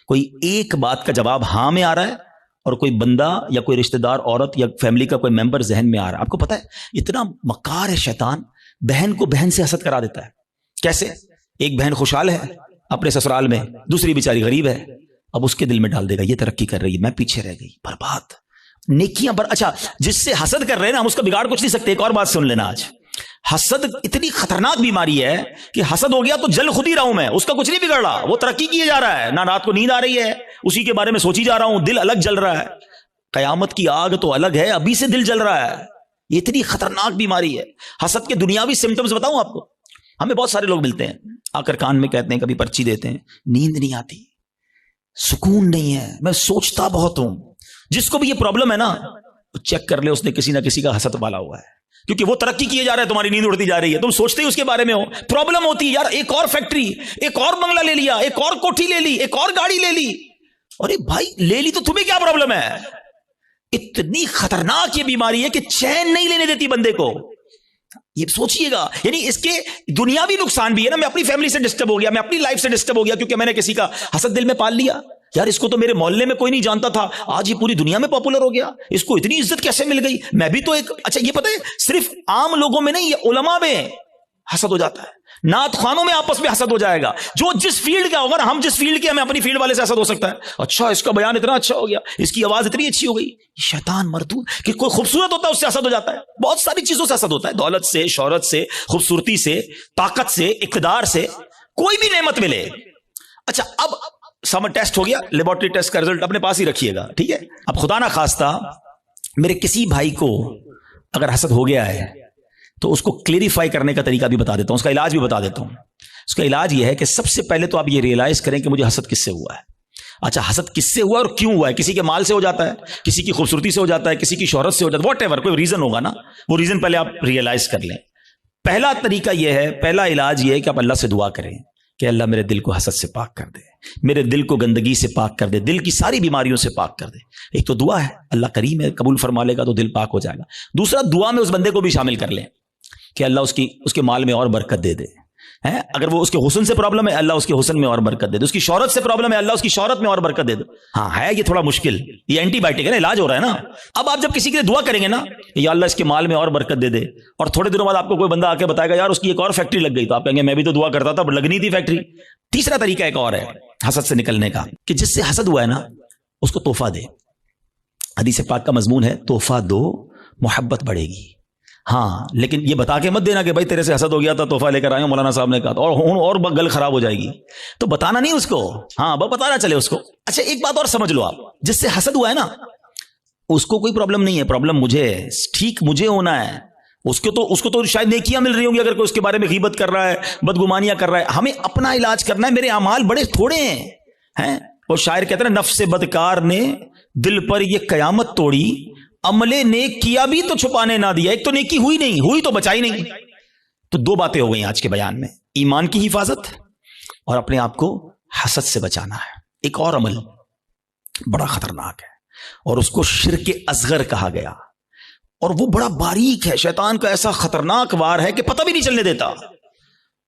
کوئی ایک بات کا جواب ہاں میں آ رہا ہے, اور کوئی بندہ یا کوئی رشتہ دار عورت یا فیملی کا کوئی ممبر ذہن میں آ رہا ہے, آپ کو پتا ہے اتنا مکار ہے شیطان, بہن کو بہن سے حسد کرا دیتا ہے. کیسے؟ ایک بہن خوشحال ہے اپنے سسرال میں, دوسری بیچاری غریب ہے, اب اس کے دل میں ڈال دے گا یہ ترقی کر رہی ہے, میں پیچھے رہ گئی, برباد. نیکیاں اچھا جس سے حسد کر رہے ہیں نا, ہم اس کا بگاڑ کچھ نہیں سکتے. ایک اور بات سن لینا, آج حسد اتنی خطرناک بیماری ہے کہ حسد ہو گیا تو جل خود ہی رہا ہوں میں, اس کا کچھ نہیں بگڑ رہا, وہ ترقی کیے جا رہا ہے, نہ رات کو نیند آ رہی ہے, اسی کے بارے میں سوچی جا رہا ہوں, دل الگ جل رہا ہے. قیامت کی آگ تو الگ ہے, ابھی سے دل جل رہا ہے. یہ اتنی خطرناک بیماری ہے. حسد کے دنیاوی سمٹمز بتاؤں آپ کو. ہمیں بہت سارے لوگ ملتے ہیں, آ کر کان میں کہتے ہیں, کبھی پرچی دیتے ہیں, نیند نہیں آتی, سکون نہیں ہے, میں سوچتا بہت ہوں. جس کو بھی یہ پرابلم ہے نا, چیک کر لے اس نے کسی نہ کسی کا حسد پالا ہوا ہے, کیونکہ وہ ترقی کیے جا رہا ہے, تمہاری نیند اڑتی جا رہی ہے, تم سوچتے ہی اس کے بارے میں ہو. پرابلم ہوتی ہے یار, ایک اور فیکٹری, ایک اور بنگلہ لے لیا, ایک اور کوٹھی لے لی, ایک اور گاڑی لے لی. ارے بھائی لے لی تو تمہیں کیا پرابلم ہے؟ اتنی خطرناک یہ بیماری ہے کہ چین نہیں لینے دیتی بندے کو. یہ سوچئے گا, یعنی اس کے دنیاوی نقصان بھی ہے نا, میں اپنی فیملی سے ڈسٹرب ہو گیا, میں اپنی لائف سے ڈسٹرب ہو گیا, کیونکہ میں نے کسی کا حسد دل میں پال لیا. یار اس کو تو میرے محلے میں کوئی نہیں جانتا تھا, آج یہ پوری دنیا میں پاپولر ہو گیا, اس کو اتنی عزت کیسے مل گئی, میں بھی تو ایک. اچھا یہ پتہ ہے صرف عام لوگوں میں نہیں, یہ علماء میں, حسد ہو جاتا ہے. نعت خوانوں میں آپس میں حسد ہو جائے گا. جو جس فیلڈ کا ہوگا نا, ہم جس فیلڈ کے, ہمیں اپنی فیلڈ والے سے حسد ہو سکتا ہے. اچھا اس کا بیان اتنا اچھا ہو گیا, اس کی آواز اتنی اچھی ہو گئی. شیطان مردود کہ کوئی خوبصورت ہوتا ہے اس سے حسد ہو جاتا ہے. بہت ساری چیزوں سے حسد ہوتا ہے, دولت سے, شہرت سے, خوبصورتی سے, طاقت سے, اقتدار سے, کوئی بھی نعمت ملے. اچھا اب سمر ٹیسٹ ہو گیا, لیبورٹری ٹیسٹ کا رزلٹ اپنے پاس ہی رکھیے گا, ٹھیک ہے. اب خدا نہ خواستہ میرے کسی بھائی کو اگر حسد ہو گیا ہے تو اس کو کلیریفائی کرنے کا طریقہ بھی بتا دیتا ہوں, اس کا علاج بھی بتا دیتا ہوں. اس کا علاج یہ ہے کہ سب سے پہلے تو آپ یہ ریئلائز کریں کہ مجھے حسد کس سے ہوا ہے. اچھا حسد کس سے ہوا اور کیوں ہوا ہے؟ کسی کے مال سے ہو جاتا ہے, کسی کی خوبصورتی سے ہو جاتا ہے, کسی کی شہرت سے ہو جاتا ہے, واٹ ایور, کوئی ریزن ہوگا نا, وہ ریزن پہلے آپ ریئلائز کر لیں. پہلا طریقہ یہ ہے, پہلا علاج یہ ہے کہ آپ اللہ سے دعا کریں کہ اللہ میرے دل کو حسد سے پاک کر دے, میرے دل کو گندگی سے پاک کر دے, دل کی ساری بیماریوں سے پاک کر دے. ایک تو دعا ہے, اللہ کریم ہے, قبول فرما لے گا تو دل پاک ہو جائے گا. دوسرا, دعا میں اس بندے کو بھی شامل کر لیں کہ اللہ اس کے مال میں اور برکت دے دے. اگر وہ اس کے حسن سے پرابلم ہے, اللہ اس کے حسن میں اور برکت دے دے. اس کی شہرت سے پرابلم ہے, اللہ اس کی شہرت میں اور برکت دے دے. ہاں ہے یہ تھوڑا مشکل, یہ اینٹی بائیوٹک ہے نا, علاج ہو رہا ہے نا. اب آپ جب کسی کے لیے دعا کریں گے نا, یا اللہ اس کے مال میں اور برکت دے دے, اور تھوڑے دنوں بعد آپ کو کوئی بندہ آ کے بتائے گا یار اس کی ایک اور فیکٹری لگ گئی, تو آپ کہیں گے میں بھی تو دعا کرتا تھا, لگنی تھی فیکٹری. تیسرا طریقہ ایک اور ہے حسد سے نکلنے کا, کہ جس سے حسد ہوا ہے نا اس کو تحفہ دے. حدیث پاک کا مضمون ہے تحفہ دو محبت بڑھے گی. ہاں لیکن یہ بتا کے مت دینا کہ بھائی تیرے سے حسد ہو گیا تھا تحفہ لے کر آئے ہوں, مولانا صاحب نے کہا, اور گل خراب ہو جائے گی. تو بتانا نہیں اس کو, ہاں بتانا چلے اس کو. اچھا ایک بات اور سمجھ لو آپ, جس سے حسد ہوا ہے نا اس کو کوئی پرابلم نہیں ہے, پرابلم مجھے ہے, ٹھیک مجھے ہونا ہے. اس کو تو شاید نیکیاں مل رہی ہوں گی اگر کوئی اس کے بارے میں غیبت کر رہا ہے, بدگمانیاں کر رہا ہے. ہمیں اپنا علاج کرنا ہے, میرے اعمال بڑے تھوڑے ہیں. وہ شاعر کہتے ہیں نفس بدکار نے دل پر یہ قیامت توڑی, عمل نیک کیا بھی تو چھپانے نہ دیا. ایک تو نیکی ہوئی نہیں, ہوئی تو بچائی نہیں. تو دو باتیں ہو گئی آج کے بیان میں, ایمان کی حفاظت اور اپنے آپ کو حسد سے بچانا ہے. ایک اور عمل بڑا خطرناک ہے اور اس کو شرک اصغر کہا گیا, اور وہ بڑا باریک ہے, شیطان کا ایسا خطرناک وار ہے کہ پتہ بھی نہیں چلنے دیتا,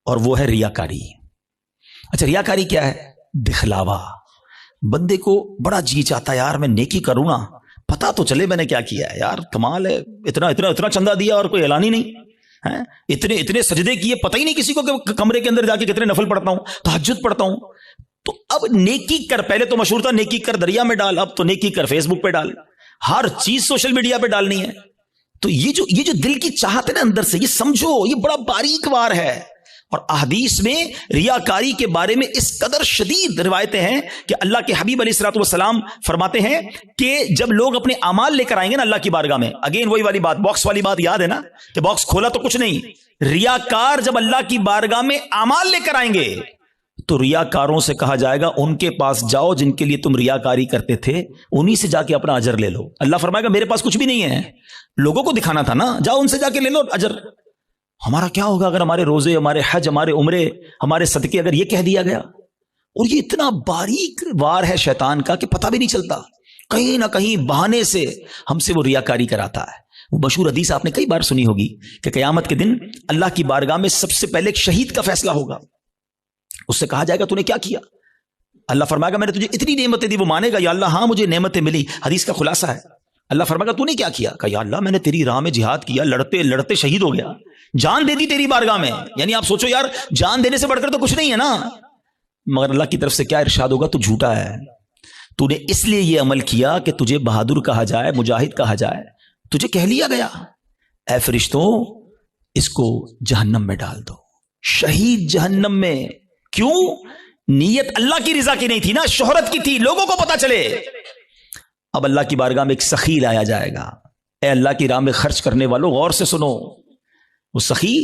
اور وہ ہے ریاکاری. اچھا ریاکاری کیا ہے؟ دکھلاوا. بندے کو بڑا جی چاہتا ہے یار میں نیکی کروں نا, پتا تو چلے میں نے کیا کیا ہے, یار کمال ہے, اتنا اتنا اتنا چندہ دیا اور کوئی اعلان ہی نہیں, اتنے سجدے کیے, پتہ ہی نہیں کسی کو کہ کمرے کے اندر جا کے کتنے نفل پڑھتا ہوں, تہجد پڑھتا ہوں. تو اب نیکی کر, پہلے تو مشہور تھا نیکی کر دریا میں ڈال, اب تو نیکی کر فیس بک پہ ڈال, ہر چیز سوشل میڈیا پہ ڈالنی ہے. تو یہ جو دل کی چاہت ہے نا اندر سے, یہ سمجھو یہ بڑا باریک وار ہے. اور احادیث میں ریاکاری کے بارے میں اس قدر شدید روایتیں ہیں کہ اللہ کے حبیب علیہ الصلوۃ والسلام فرماتے ہیں کہ جب لوگ اپنے اعمال لے کر آئیں گے نا اللہ کی بارگاہ میں, اگین وہی والی بات, باکس والی بات یاد ہے نا کہ باکس کھولا تو کچھ نہیں. ریاکار جب اللہ کی بارگاہ میں اعمال لے کر آئیں گے تو ریاکاروں سے کہا جائے گا ان کے پاس جاؤ جن کے لیے تم ریاکاری کرتے تھے, انہی سے جا کے اپنا اجر لے لو. اللہ فرمائے گا میرے پاس کچھ بھی نہیں ہے, لوگوں کو دکھانا تھا نا, جاؤ ان سے جا کے لے لو اجر. ہمارا کیا ہوگا اگر ہمارے روزے, ہمارے حج, ہمارے عمرے, ہمارے صدقے اگر یہ کہہ دیا گیا؟ اور یہ اتنا باریک وار ہے شیطان کا کہ پتہ بھی نہیں چلتا, کہیں نہ کہیں بہانے سے ہم سے وہ ریاکاری کراتا ہے. وہ مشہور حدیث آپ نے کئی بار سنی ہوگی کہ قیامت کے دن اللہ کی بارگاہ میں سب سے پہلے ایک شہید کا فیصلہ ہوگا. اس سے کہا جائے گا تو نے کیا کیا؟ اللہ فرمائے گا میں نے تجھے اتنی نعمتیں دی. وہ مانے گا یا اللہ ہاں مجھے نعمتیں ملی. حدیث کا خلاصہ ہے اللہ فرمائے گا تو نے کیا کیا؟ کہا یا اللہ میں نے تیری راہ میں جہاد کیا, لڑتے لڑتے شہید ہو گیا, جان دے دی تیری بارگاہ میں. یعنی آپ سوچو یار جان دینے سے بڑھ کر تو کچھ نہیں ہے نا. مگر اللہ کی طرف سے کیا ارشاد ہوگا؟ تو جھوٹا ہے, تو نے اس لیے یہ عمل کیا کہ تجھے بہادر کہا جائے, مجاہد کہا جائے, تجھے کہہ لیا گیا. اے فرشتوں اس کو جہنم میں ڈال دو, شہید جہنم میں. کیوں؟ نیت اللہ کی رضا کی نہیں تھی نا, شہرت کی تھی, لوگوں کو پتا چلے. اب اللہ کی بارگاہ میں ایک سخی لایا جائے گا. اے اللہ کی راہ میں خرچ کرنے والوں غور سے سنو, وہ سخی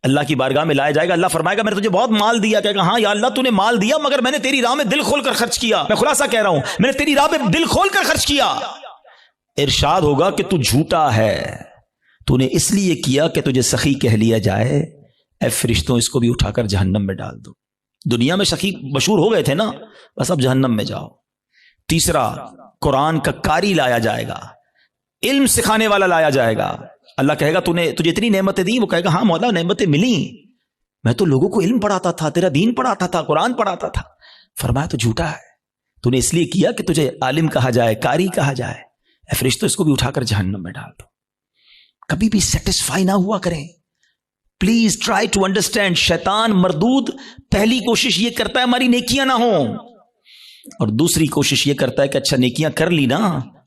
اللہ کی بارگاہ میں لایا جائے گا. اللہ فرمائے گا میں نے تجھے بہت مال دیا. کہے گا ہاں یا اللہ تو نے مال دیا مگر میں نے تیری راہ میں دل کھول کر خرچ کیا. میں خلاصہ کہہ رہا ہوں, میں نے تیری راہ میں دل کھول کر خرچ کیا. ارشاد ہوگا کہ تو جھوٹا ہے, تو نے اس لیے کیا کہ تجھے سخی کہہ لیا جائے. اے فرشتوں اس کو بھی اٹھا کر جہنم میں ڈال دو. دنیا میں سخی مشہور ہو گئے تھے نا, بس اب جہنم میں جاؤ. تیسرا قرآن کا قاری لایا جائے گا, علم سکھانے والا لایا جائے گا. اللہ کہے گا تجھے اتنی نعمتیں دی. وہ کہے گا ہاں مولا نعمتیں ملی, میں تو لوگوں کو علم پڑھاتا تھا, تیرا دین پڑھاتا تھا, قرآن پڑھاتا تھا. فرمایا تو جھوٹا ہے, تو نے اس لیے کیا کہ تجھے عالم کہا جائے, قاری کہا جائے. اے فرشتوں اس کو بھی اٹھا کر جہنم میں ڈال دو. کبھی بھی سیٹسفائی نہ ہوا کریں, پلیز ٹرائی ٹو انڈرسٹینڈ. شیطان مردود پہلی کوشش یہ کرتا ہے ہماری نیکیاں نہ ہوں, اور دوسری کوشش یہ کرتا ہے کہ اچھا نیکیاں کر لی نا,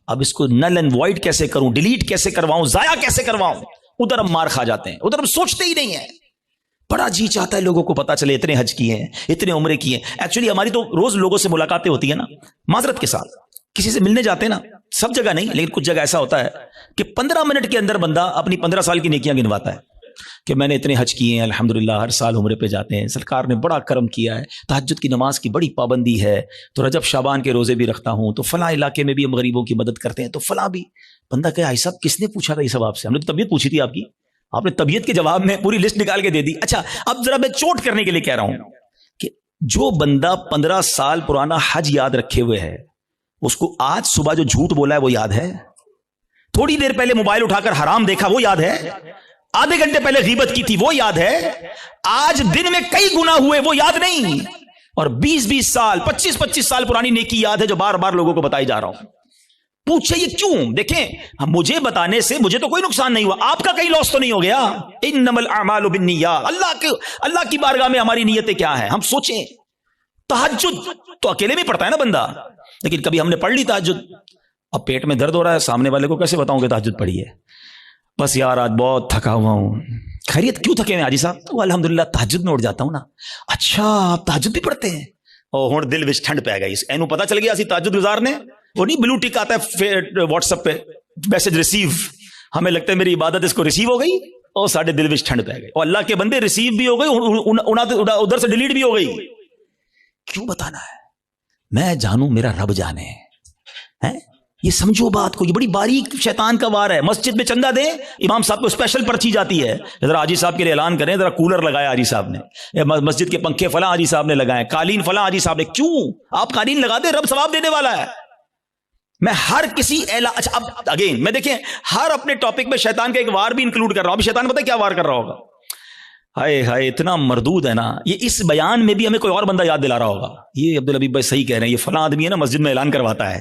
اب اس کو نل اینڈ وائڈ کیسے کروں, ڈیلیٹ کیسے کرواؤں, ضائع کیسے کرواؤں. ادھر ہم مار کھا جاتے ہیں, ادھر ہم سوچتے ہی نہیں ہیں. بڑا جی چاہتا ہے لوگوں کو پتا چلے اتنے حج کیے ہیں, اتنے عمرے کیے ہیں. ایکچولی ہماری تو روز لوگوں سے ملاقاتیں ہوتی ہیں نا, معذرت کے ساتھ کسی سے ملنے جاتے ہیں نا, سب جگہ نہیں لیکن کچھ جگہ ایسا ہوتا ہے کہ 15 منٹ کے اندر بندہ اپنی 15 سال کی نیکیاں گنواتا ہے کہ میں نے اتنے حج کیے ہیں, الحمدللہ ہر سال عمرے پہ جاتے ہیں, سرکار نے بڑا کرم کیا ہے, تہجد کی نماز کی بڑی پابندی ہے, تو رجب شعبان کے روزے بھی رکھتا ہوں, تو فلاں علاقے میں بھی ہم غریبوں کی مدد کرتے ہیں, تو فلاں بھی. بندہ کہ آئی صاحب کس نے پوچھا تھا یہ سب آپ سے؟ ہم نے تو طبیعت پوچھی تھی آپ کی, آپ نے طبیعت کے جواب میں پوری لسٹ نکال کے دے دی. اچھا اب ذرا میں چوٹ کرنے کے لیے کہہ رہا ہوں کہ جو بندہ 15 سال پرانا حج یاد رکھے ہوئے ہے, اس کو آج صبح جو جھوٹ بولا ہے وہ یاد ہے؟ تھوڑی دیر پہلے موبائل اٹھا کر حرام دیکھا وہ یاد ہے؟ آدھے گھنٹے پہلے غیبت کی تھی وہ یاد ہے؟ آج دن میں کئی گناہ ہوئے وہ یاد نہیں, اور 20 سال 25 سال پرانی نیکی یاد ہے جو بار بار لوگوں کو بتائی جا رہا ہوں. پوچھے یہ کیوں؟ دیکھیں مجھے بتانے سے مجھے تو کوئی نقصان نہیں ہوا, آپ کا کہیں لاس تو نہیں ہو گیا. انما الاعمال بالنیات, اللہ کی بارگاہ میں ہماری نیتیں کیا ہیں ہم سوچیں. تہجد تو اکیلے میں پڑھتا ہے نا بندہ, لیکن کبھی ہم نے پڑھ لی تہجد, اب پیٹ میں درد ہو رہا ہے, سامنے والے کو کیسے بتاؤں کہ تہجد پڑھی ہے؟ بس یار آج بہت تھکا ہوا ہوں. خیریت کیوں تھکے ہیں حاجی صاحب؟ تو الحمدللہ تہجد میں اٹھ جاتا ہوں نا. اچھا آپ تہجد بھی پڑھتے ہیں؟ او ہن دل وچ ٹھنڈ پی گئی, اینو پتہ چل گیا اسی تہجد گزار نے. وہ نہیں بلو ٹک آتا ہے واٹس ایپ پہ میسج ریسیو, ہمیں لگتا ہے میری عبادت اس کو ریسیو ہو گئی, اور ساڈے دل وچ ٹھنڈ پی گئی, اور اللہ کے بندے ریسیو بھی ہو گئی, ادھر سے ڈیلیٹ بھی ہو گئی. کیوں بتانا ہے؟ میں جانوں میرا رب جانے ہے. یہ سمجھو بات کو, یہ بڑی باریک شیطان کا وار ہے. مسجد میں چندہ دیں, امام صاحب کو اسپیشل پرچی جاتی ہے, ذرا حاجی صاحب کے لیے اعلان کریں, ذرا کولر لگایا حاجی صاحب نے, مسجد کے پنکھے فلاں حاجی صاحب نے لگائے, قالین فلاں حاجی صاحب نے. کیوں آپ قالین لگا دیں, رب ثواب دینے والا ہے. میں ہر کسی اچھا اب اگین میں دیکھیں ہر اپنے ٹاپک میں شیطان کا ایک وار بھی انکلوڈ کر رہا ہوں. ابھی شیطان پتہ کیا وار کر رہا ہوگا؟ ہائے ہائے اتنا مردود ہے نا, یہ اس بیان میں بھی ہمیں کوئی اور بندہ یاد دلا رہا ہوگا, یہ عبدالحبیب بھائی صحیح کہہ رہے ہیں, یہ فلاں آدمی ہے نا مسجد میں اعلان کرواتا ہے,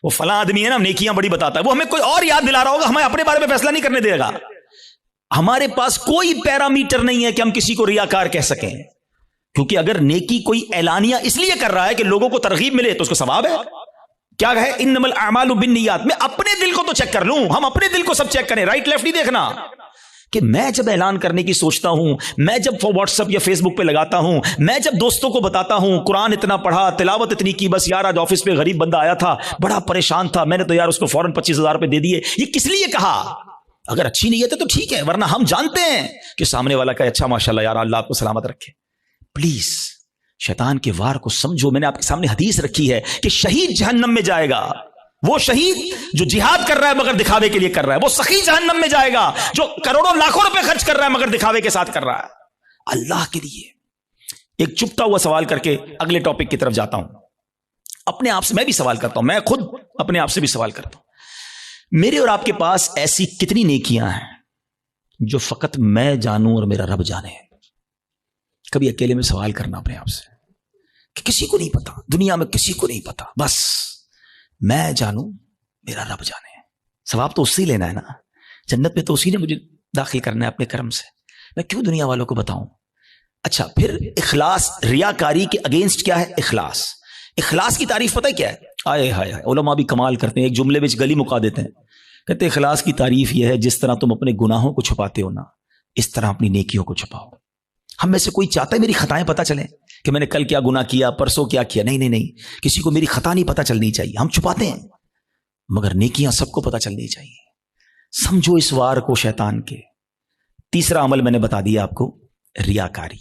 وہ فلاں آدمی ہے نا نیکیاں بڑی بتاتا ہے, وہ ہمیں کوئی اور یاد دلا رہا ہوگا, ہمیں اپنے بارے میں فیصلہ نہیں کرنے دے گا. ہمارے پاس کوئی پیرامیٹر نہیں ہے کہ ہم کسی کو ریاکار کہہ سکیں, کیونکہ اگر نیکی کوئی اعلانیہ اس لیے کر رہا ہے کہ لوگوں کو ترغیب ملے تو اس کو ثواب ہے. کیا ہے انما الاعمال بالنیات, میں اپنے دل کو تو چیک کر لوں, ہم اپنے دل کو سب چیک کریں, رائٹ لیفٹ نہیں دیکھنا. کہ میں جب اعلان کرنے کی سوچتا ہوں, میں جب واٹس ایپ یا فیس بک پہ لگاتا ہوں, میں جب دوستوں کو بتاتا ہوں قرآن اتنا پڑھا, تلاوت اتنی کی, بس یار آج آفس پہ غریب بندہ آیا تھا بڑا پریشان تھا, میں نے تو یار اس کو فوراً 25,000 روپے دے دیے, یہ کس لیے کہا؟ اگر اچھی نیت ہے تو ٹھیک ہے, ورنہ ہم جانتے ہیں کہ سامنے والا کا اچھا ماشاءاللہ یار اللہ آپ کو سلامت رکھے. پلیز شیطان کے وار کو سمجھو. میں نے آپ کے سامنے حدیث رکھی ہے کہ شہید جہنم میں جائے گا, وہ شہید جو جہاد کر رہا ہے مگر دکھاوے کے لیے کر رہا ہے, وہ سخی جہنم میں جائے گا جو کروڑوں لاکھوں روپے خرچ کر رہا ہے مگر دکھاوے کے ساتھ کر رہا ہے اللہ کے لیے. ایک چپتا ہوا سوال کر کے اگلے ٹاپک کی طرف جاتا ہوں. اپنے آپ سے میں بھی سوال کرتا ہوں, میں خود اپنے آپ سے بھی سوال کرتا ہوں, میرے اور آپ کے پاس ایسی کتنی نیکیاں ہیں جو فقط میں جانوں اور میرا رب جانے. کبھی اکیلے میں سوال کرنا اپنے آپ سے کہ کسی کو نہیں پتا, دنیا میں کسی کو نہیں پتا, بس میں جانوں میرا رب جانے. ثواب تو اس سے لینا ہے نا, جنت میں تو اسی نے مجھے داخل کرنا ہے اپنے کرم سے, میں کیوں دنیا والوں کو بتاؤں. اچھا پھر اخلاص, ریاکاری کے اگینسٹ کیا ہے اخلاص. اخلاص کی تعریف پتہ ہے کیا ہے؟ آئے ہائے علماء بھی کمال کرتے ہیں, ایک جملے میں گلی مکا دیتے ہیں, کہتے ہیں اخلاص کی تعریف یہ ہے جس طرح تم اپنے گناہوں کو چھپاتے ہو نا, اس طرح اپنی نیکیوں کو چھپاؤ. ہم میں سے کوئی چاہتا ہے میری خطائیں پتہ چلیں کہ میں نے کل کیا گناہ کیا, پرسوں کیا کیا؟ نہیں نہیں نہیں, کسی کو میری خطا نہیں پتہ چلنی چاہیے, ہم چھپاتے ہیں, مگر نیکیاں سب کو پتہ چلنی چاہیے. سمجھو اس وار کو شیطان کے. تیسرا عمل میں نے بتا دیا آپ کو, ریاکاری.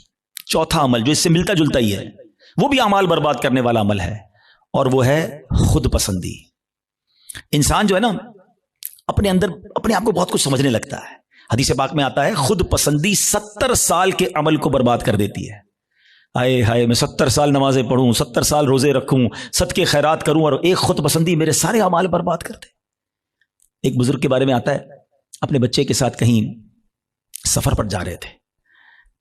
چوتھا عمل جو اس سے ملتا جلتا ہی ہے, وہ بھی اعمال برباد کرنے والا عمل ہے, اور وہ ہے خود پسندی. انسان جو ہے نا اپنے اندر اپنے آپ کو بہت کچھ سمجھنے لگتا ہے. حدیث پاک میں آتا ہے خود پسندی 70 سال کے عمل کو برباد کر دیتی ہے. آئے ہائے میں 70 سال نمازیں پڑھوں, 70 سال روزے رکھوں, صدقے خیرات کروں, اور ایک خود پسندی میرے سارے اعمال برباد کر دے. ایک بزرگ کے بارے میں آتا ہے, اپنے بچے کے ساتھ کہیں سفر پر جا رہے تھے,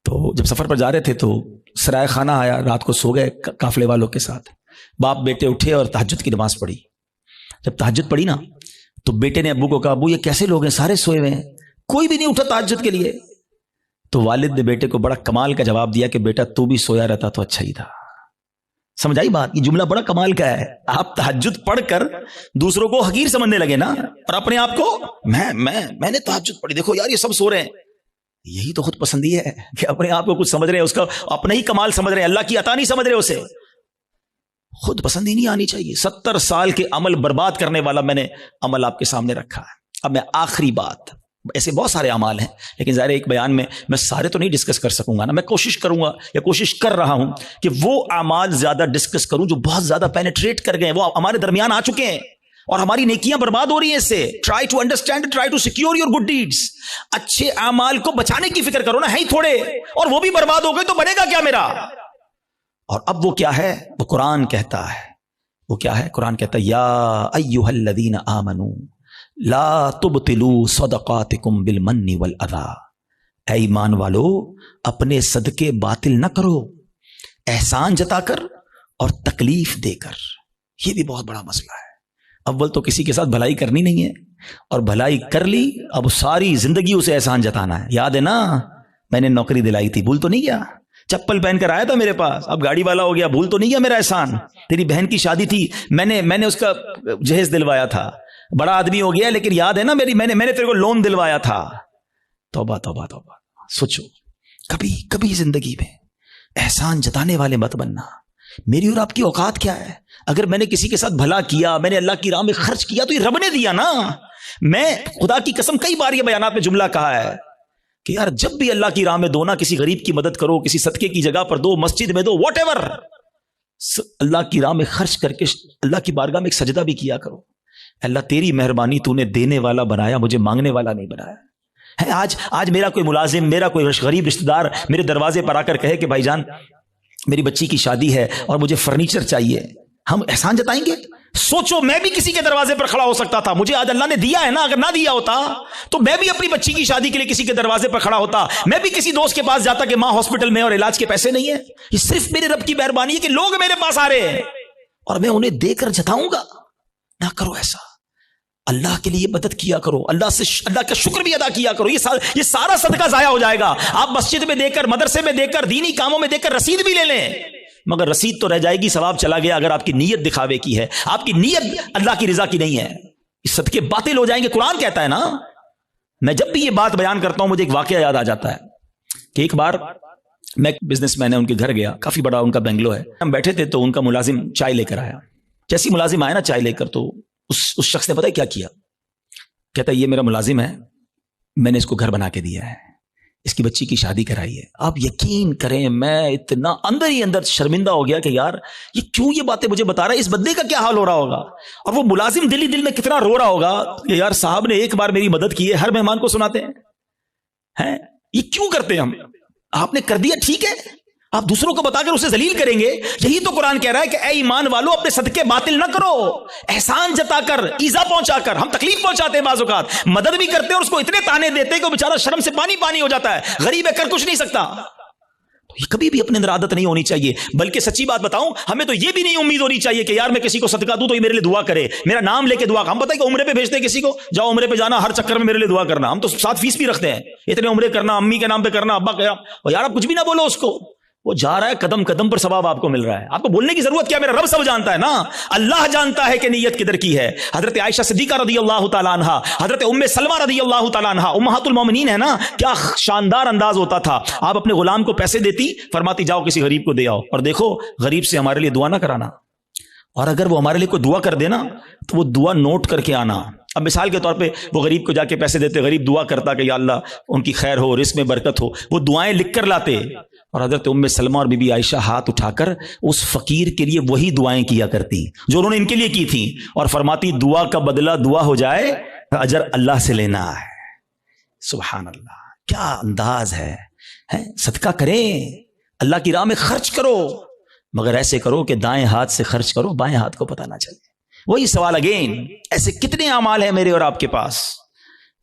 تو جب سفر پر جا رہے تھے تو سرائے خانہ آیا, رات کو سو گئے قافلے والوں کے ساتھ. باپ بیٹے اٹھے اور تہجد کی نماز پڑھی. جب تہجد پڑھی نا تو بیٹے نے ابو کو کہا, ابو یہ کیسے لوگ ہیں, سارے سوئے ہوئے ہیں, کوئی بھی نہیں اٹھا تہجد کے لیے. تو والد نے بیٹے کو بڑا کمال کا جواب دیا کہ بیٹا تو بھی سویا رہتا تو اچھا ہی تھا. سمجھ آئی بات؟ یہ جملہ بڑا کمال کا ہے. آپ تہجد پڑھ کر دوسروں کو حقیر سمجھنے لگے نا, اور اپنے آپ کو میں نے تہجد پڑھی, دیکھو یار یہ سب سو رہے ہیں. یہی تو خود پسندی ہے کہ اپنے آپ کو کچھ سمجھ رہے ہیں, اس کا اپنا ہی کمال سمجھ رہے ہیں, اللہ کی عطا نہیں سمجھ رہے اسے. خود پسندی نہیں آنی چاہیے. 70 سال کے عمل برباد کرنے والا میں نے عمل آپ کے سامنے رکھا ہے. اب میں آخری بات, ایسے بہت سارے اعمال ہیں لیکن ظاہر ایک بیان میں سارے تو نہیں ڈسکس کر سکوں گا نا. میں کوشش کروں گا یا کوشش کر رہا ہوں کہ وہ اعمال زیادہ ڈسکس کروں جو بہت زیادہ پینیٹریٹ کر گئے, وہ ہمارے درمیان آ چکے ہیں اور ہماری نیکیاں برباد ہو رہی ہیں اس سے. Try to understand, try to secure your good deeds. اچھے اعمال کو بچانے کی فکر کرو نا, ہے ہی تھوڑے, اور وہ بھی برباد ہو گئے تو بنے گا کیا میرا. اور اب وہ کیا ہے, وہ قرآن کہتا ہے, وہ کیا ہے, قرآن کہتا ہے یا ایھا الذین آمنوا لا تبطلوا صدقاتکم بالمن والاذی. اے ایمان والو اپنے صدقے باطل نہ کرو احسان جتا کر اور تکلیف دے کر. یہ بھی بہت بڑا مسئلہ ہے. اول تو کسی کے ساتھ بھلائی کرنی نہیں ہے, اور بھلائی کر لی اب ساری زندگی اسے احسان جتانا ہے. یاد ہے نا میں نے نوکری دلائی تھی, بھول تو نہیں گیا؟ چپل پہن کر آیا تھا میرے پاس, اب گاڑی والا ہو گیا, بھول تو نہیں گیا میرا احسان؟ تیری بہن کی شادی تھی, میں نے اس کا جہیز دلوایا تھا, بڑا آدمی ہو گیا لیکن یاد ہے نا میں نے تیرے کو لون دلوایا تھا. توبہ توبہ توبہ. سوچو کبھی زندگی میں احسان جتانے والے مت بننا. میری اور آپ کی اوقات کیا ہے؟ اگر میں نے کسی کے ساتھ بھلا کیا, میں نے اللہ کی راہ میں خرچ کیا تو یہ رب نے دیا نا. میں خدا کی قسم کئی بار یہ بیانات میں جملہ کہا ہے کہ یار جب بھی اللہ کی راہ میں دو نا, کسی غریب کی مدد کرو, کسی صدقے کی جگہ پر دو, مسجد میں دو, واٹ ایور, اللہ کی راہ میں خرچ کر کے اللہ کی بارگاہ میں ایک سجدہ بھی کیا کرو. اللہ تیری مہربانی, تو نے دینے والا بنایا, مجھے مانگنے والا نہیں بنایا ہے. آج میرا کوئی ملازم, میرا کوئی غریب رشتہ دار میرے دروازے پر آ کر کہے کہ بھائی جان میری بچی کی شادی ہے اور مجھے فرنیچر چاہیے, ہم احسان جتائیں گے؟ سوچو میں بھی کسی کے دروازے پر کھڑا ہو سکتا تھا, مجھے آج اللہ نے دیا ہے نا, اگر نہ دیا ہوتا تو میں بھی اپنی بچی کی شادی کے لیے کسی کے دروازے پر کھڑا ہوتا, میں بھی کسی دوست کے پاس جاتا کہ ماں ہاسپٹل میں اور علاج کے پیسے نہیں ہیں. یہ صرف میرے رب کی مہربانی ہے کہ لوگ میرے پاس آ رہے ہیں اور میں انہیں دے کر جتاؤں گا. نہ کرو ایسا. اللہ کے لیے مدد کیا کرو, اللہ کا شکر بھی ادا کیا کرو. یہ سارا صدقہ ضائع ہو جائے گا. آپ مسجد میں دے کر, مدرسے میں دے کر, دینی کاموں میں دے کر رسید بھی لے لیں, مگر رسید تو رہ جائے گی, ثواب چلا گیا اگر آپ کی نیت دکھاوے کی ہے, آپ کی نیت اللہ کی رضا کی نہیں ہے. یہ صدقے باطل ہو جائیں گے. قرآن کہتا ہے نا. میں جب بھی یہ بات بیان کرتا ہوں مجھے ایک واقعہ یاد آ جاتا ہے کہ ایک بار میں ایک بزنس مین ہے ان کے گھر گیا, کافی بڑا ان کا بنگلو ہے. ہم بیٹھے تھے تو ان کا ملازم چائے لے کر آیا. جیسی ملازم آیا نا چائے لے کر, تو اس شخص نے پتہ ہے کیا کیا؟ کہتا ہے یہ میرا ملازم ہے, میں نے اس کو گھر بنا کے دیا ہے, اس کی بچی کی شادی کرائی ہے. آپ یقین کریں میں اتنا اندر ہی اندر شرمندہ ہو گیا کہ یار یہ کیوں یہ باتیں مجھے بتا رہا ہے, اس بندے کا کیا حال ہو رہا ہوگا, اور وہ ملازم دل ہی دل میں کتنا رو رہا ہوگا کہ یار صاحب نے ایک بار میری مدد کی ہے, ہر مہمان کو سناتے ہیں. یہ کیوں کرتے ہیں ہم؟ آپ نے کر دیا ٹھیک ہے, آپ دوسروں کو بتا کر اسے ذلیل کریں گے. یہی تو قرآن کہہ رہا ہے کہ اے ایمان والو اپنے صدقے باطل نہ کرو, احسان جتا کر, ایذا پہنچا کر. ہم تکلیف پہنچاتے ہیں بعض اوقات, مدد بھی کرتے ہیں اور اس کو اتنے تانے دیتے ہیں کہ وہ بیچارہ شرم سے پانی ہو جاتا ہے, غریب ہے کر کچھ نہیں سکتا. یہ کبھی بھی اپنے اندر عادت نہیں ہونی چاہیے. بلکہ سچی بات بتاؤں, ہمیں تو یہ بھی نہیں امید ہونی چاہیے کہ یار میں کسی کو صدقہ دوں تو یہ میرے لیے دعا کرے, میرا نام لے کے دعا. ہم پتہ ہے کہ عمرے پہ بھیجتے ہیں کسی کو, جاؤ عمرے پہ جانا, ہر چکر میں میرے لیے دعا کرنا. ہم تو ساتھ فیس بھی رکھتے ہیں, اتنے عمرے کرنا, امی کے نام پہ کرنا, ابا کا. اور یار آپ کچھ بھی نہ بولو اس کو, وہ جا رہا ہے قدم قدم پر ثواب آپ کو مل رہا ہے. آپ کو بولنے کی ضرورت کیا, میرا رب سب جانتا ہے نا. اللہ جانتا ہے کہ نیت کدھر کی ہے. حضرت عائشہ صدیقہ رضی اللہ تعالیٰ عنہ, حضرت ام سلمہ رضی اللہ تعالیٰ عنہ, امہات المومنین ہے نا, کیا شاندار انداز ہوتا تھا. آپ اپنے غلام کو پیسے دیتی, فرماتی جاؤ کسی غریب کو دے آؤ, اور دیکھو غریب سے ہمارے لیے دعا نہ کرانا, اور اگر وہ ہمارے لیے کوئی دعا کر دینا تو وہ دعا نوٹ کر کے آنا. اب مثال کے طور پہ وہ غریب کو جا کے پیسے دیتے, غریب دعا کرتا کہ یا اللہ ان کی خیر ہو, رزق میں برکت ہو, وہ دعائیں لکھ کر لاتے. اور حضرت ام سلمہ اور بی بی عائشہ ہاتھ اٹھا کر اس فقیر کے لیے وہی دعائیں کیا کرتی جو انہوں نے ان کے لیے کی تھی, اور فرماتی دعا کا بدلہ دعا ہو جائے, اجر اللہ سے لینا ہے. سبحان اللہ, کیا انداز ہے. صدقہ کریں, اللہ کی راہ میں خرچ کرو, مگر ایسے کرو کہ دائیں ہاتھ سے خرچ کرو, بائیں ہاتھ کو پتہ نہ چلے. وہی سوال اگین, ایسے کتنے اعمال ہیں میرے اور آپ کے پاس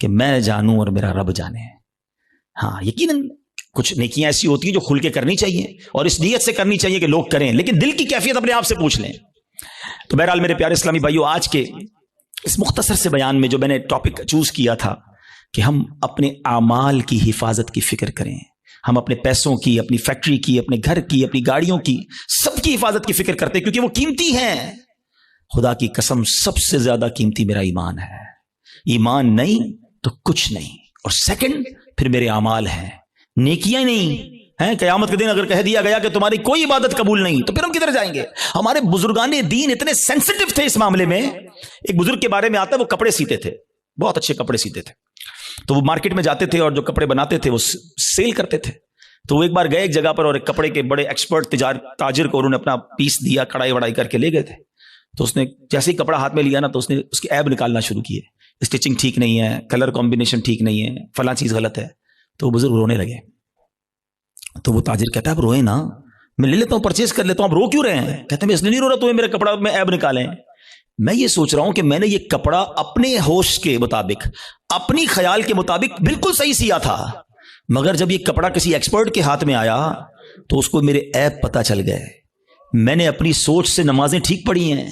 کہ میں جانوں اور میرا رب جانے. ہاں یقیناً کچھ نیکیاں ایسی ہوتی ہیں جو کھل کے کرنی چاہیے اور اس نیت سے کرنی چاہیے کہ لوگ کریں, لیکن دل کی کیفیت اپنے آپ سے پوچھ لیں. تو بہرحال میرے پیارے اسلامی بھائیو, آج کے اس مختصر سے بیان میں جو میں نے ٹاپک چوز کیا تھا کہ ہم اپنے اعمال کی حفاظت کی فکر کریں, ہم اپنے پیسوں کی، اپنی فیکٹری کی، اپنے گھر کی، اپنی گاڑیوں کی، سب کی حفاظت کی فکر کرتے ہیں کیونکہ وہ قیمتی ہیں۔ خدا کی قسم سب سے زیادہ قیمتی میرا ایمان ہے۔ ایمان نہیں تو کچھ نہیں، اور سیکنڈ پھر میرے اعمال ہیں، نیکیاں نہیں ہیں۔ قیامت کے دن اگر کہہ دیا گیا کہ تمہاری کوئی عبادت قبول نہیں تو پھر ہم کدھر جائیں گے؟ ہمارے بزرگان دین اتنے سینسٹیو تھے اس معاملے میں۔ ایک بزرگ کے بارے میں آتا ہے، وہ کپڑے سیتے تھے، بہت اچھے کپڑے سیتے تھے، تو وہ مارکیٹ میں جاتے تھے اور جو کپڑے بناتے تھے وہ سیل کرتے تھے۔ تو وہ ایک بار گئے ایک جگہ پر اور ایک کپڑے کے بڑے ایکسپرٹ تاجر کو انہوں نے اپنا پیس دیا، کڑائی وڑائی کر کے لے گئے تھے۔ تو اس نے جیسے ہی کپڑا ہاتھ میں لیا نا تو اس نے اس کی عیب نکالنا شروع کیے، اسٹچنگ ٹھیک نہیں ہے، کلر کمبینیشن ٹھیک نہیں ہے، فلاں چیز غلط ہے۔ تو وہ بزرگ رونے لگے۔ تو وہ تاجر کہتا ہے اب روئے نا، میں لے لیتا ہوں، پرچیز کر لیتا ہوں، اب رو کیوں رہے ہیں؟ کہتے ہیں میں اس لیے نہیں رو رہا تمہیں میرے کپڑا میں عیب نکالیں، میں یہ سوچ رہا ہوں کہ میں نے یہ کپڑا اپنے ہوش کے مطابق، اپنی خیال کے مطابق بالکل صحیح سیا تھا، مگر جب یہ کپڑا کسی ایکسپرٹ کے ہاتھ میں آیا تو اس کو میرے عیب پتہ چل گئے۔ میں نے اپنی سوچ سے نمازیں ٹھیک پڑھی ہیں،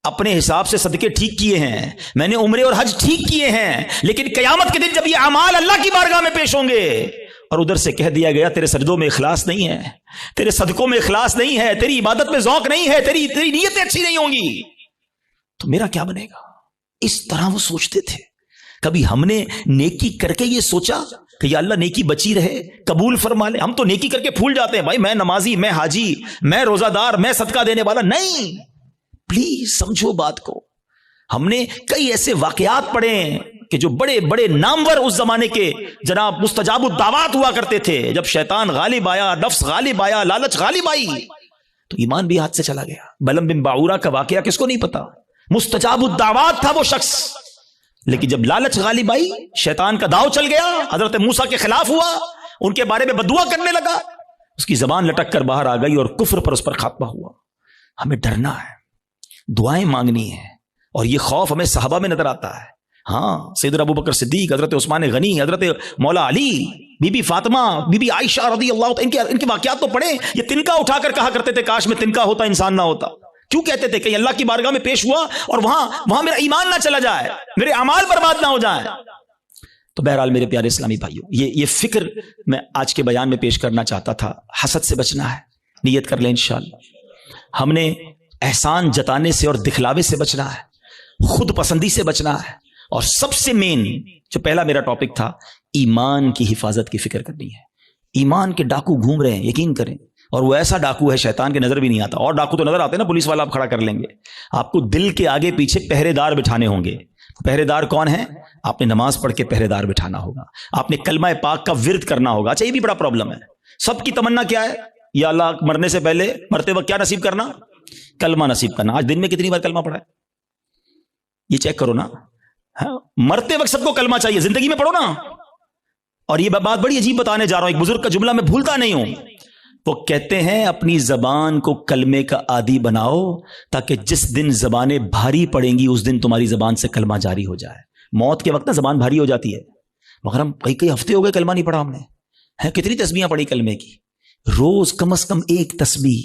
اپنے حساب سے صدقے ٹھیک کیے ہیں، میں نے عمرے اور حج ٹھیک کیے ہیں، لیکن قیامت کے دن جب یہ اعمال اللہ کی بارگاہ میں پیش ہوں گے اور ادھر سے کہہ دیا گیا تیرے سجدوں میں اخلاص نہیں ہے، تیرے صدقوں میں اخلاص نہیں ہے، تیری عبادت میں ذوق نہیں ہے، تیری نیتیں اچھی نہیں ہوں گی، تو میرا کیا بنے گا؟ اس طرح وہ سوچتے تھے۔ کبھی ہم نے نیکی کر کے یہ سوچا کہ یا اللہ نیکی بچی رہے، قبول فرما لے؟ ہم تو نیکی کر کے پھول جاتے ہیں، بھائی میں نمازی، میں حاجی، میں روزہ دار، میں صدقہ دینے والا۔ نہیں، پلیز سمجھو بات کو۔ ہم نے کئی ایسے واقعات پڑھے ہیں کہ جو بڑے بڑے نامور اس زمانے کے جناب مستجاب الدعوات ہوا کرتے تھے، جب شیطان غالب آیا، نفس غالب آیا، لالچ غالب آئی تو ایمان بھی ہاتھ سے چلا گیا۔ بلم بن باعورہ کا واقعہ کس کو نہیں پتا؟ مستجاب الدعوات تھا وہ شخص، لیکن جب لالچ غالب آئی، شیطان کا داؤ چل گیا، حضرت موسیٰ کے خلاف ہوا، ان کے بارے میں بددعا کرنے لگا، اس کی زبان لٹک کر باہر آ گئی اور کفر پر اس پر خاتمہ ہوا۔ ہمیں ڈرنا ہے، دعائیں مانگنی ہیں، اور یہ خوف ہمیں صحابہ میں نظر آتا ہے۔ ہاں، سیدنا ابوبکر صدیق، حضرت عثمان غنی، حضرت مولا علی، بی بی فاطمہ، بی بی عائشہ رضی اللہ عنہ، ان کے واقعات تو پڑھیں۔ یہ تنکا اٹھا کر کہا کرتے تھے کاش میں تنکا ہوتا انسان نہ ہوتا۔ کیوں کہتے تھے؟ کہ اللہ کی بارگاہ میں پیش ہوا اور وہاں میرا ایمان نہ چلا جائے، میرے اعمال برباد نہ ہو جائیں۔ تو بہرحال میرے پیارے اسلامی بھائیوں، یہ فکر میں آج کے بیان میں پیش کرنا چاہتا تھا۔ حسد سے بچنا ہے، نیت کر لیں انشاءاللہ۔ ہم نے احسان جتانے سے اور دکھلاوے سے بچنا ہے، خود پسندی سے بچنا ہے، اور سب سے مین جو پہلا میرا ٹاپک تھا، ایمان کی حفاظت کی فکر کرنی ہے۔ ایمان کے ڈاکو گھوم رہے ہیں، یقین کریں، اور وہ ایسا ڈاکو ہے شیطان کے نظر بھی نہیں آتا۔ اور ڈاکو تو نظر آتے ہیں نا، پولیس والا آپ کھڑا کر لیں گے، آپ کو دل کے آگے پیچھے پہرے دار بٹھانے ہوں گے۔ پہرے دار کون ہیں؟ آپ نے نماز پڑھ کے پہرے دار بٹھانا ہوگا، آپ نے کلمہ پاک کا ورد کرنا ہوگا۔ اچھا، یہ بھی بڑا پرابلم ہے، سب کی تمنا کیا ہے؟ یا اللہ مرنے سے پہلے، مرتے وقت کیا نصیب کرنا؟ کلمہ نصیب کرنا۔ آج دن میں کتنی بار کلمہ پڑھا ہے؟ یہ چیک کرو نا۔ مرتے وقت سب کو کلمہ چاہیے، زندگی میں پڑھو نا۔ اور یہ بات بڑی عجیب بتانے جا رہا ہوں، ایک بزرگ کا جملہ میں بھولتا نہیں ہوں، وہ کہتے ہیں اپنی زبان کو کلمے کا عادی بناؤ تاکہ جس دن زبانیں بھاری پڑیں گی اس دن تمہاری زبان سے کلمہ جاری ہو جائے۔ موت کے وقت نا زبان بھاری ہو جاتی ہے، مگر ہم کئی ہفتے ہو گئے کلمہ نہیں پڑھا ہم نے۔ کتنی تسبیحاں پڑھی کلمے کی؟ روز کم از کم ایک تسبیح،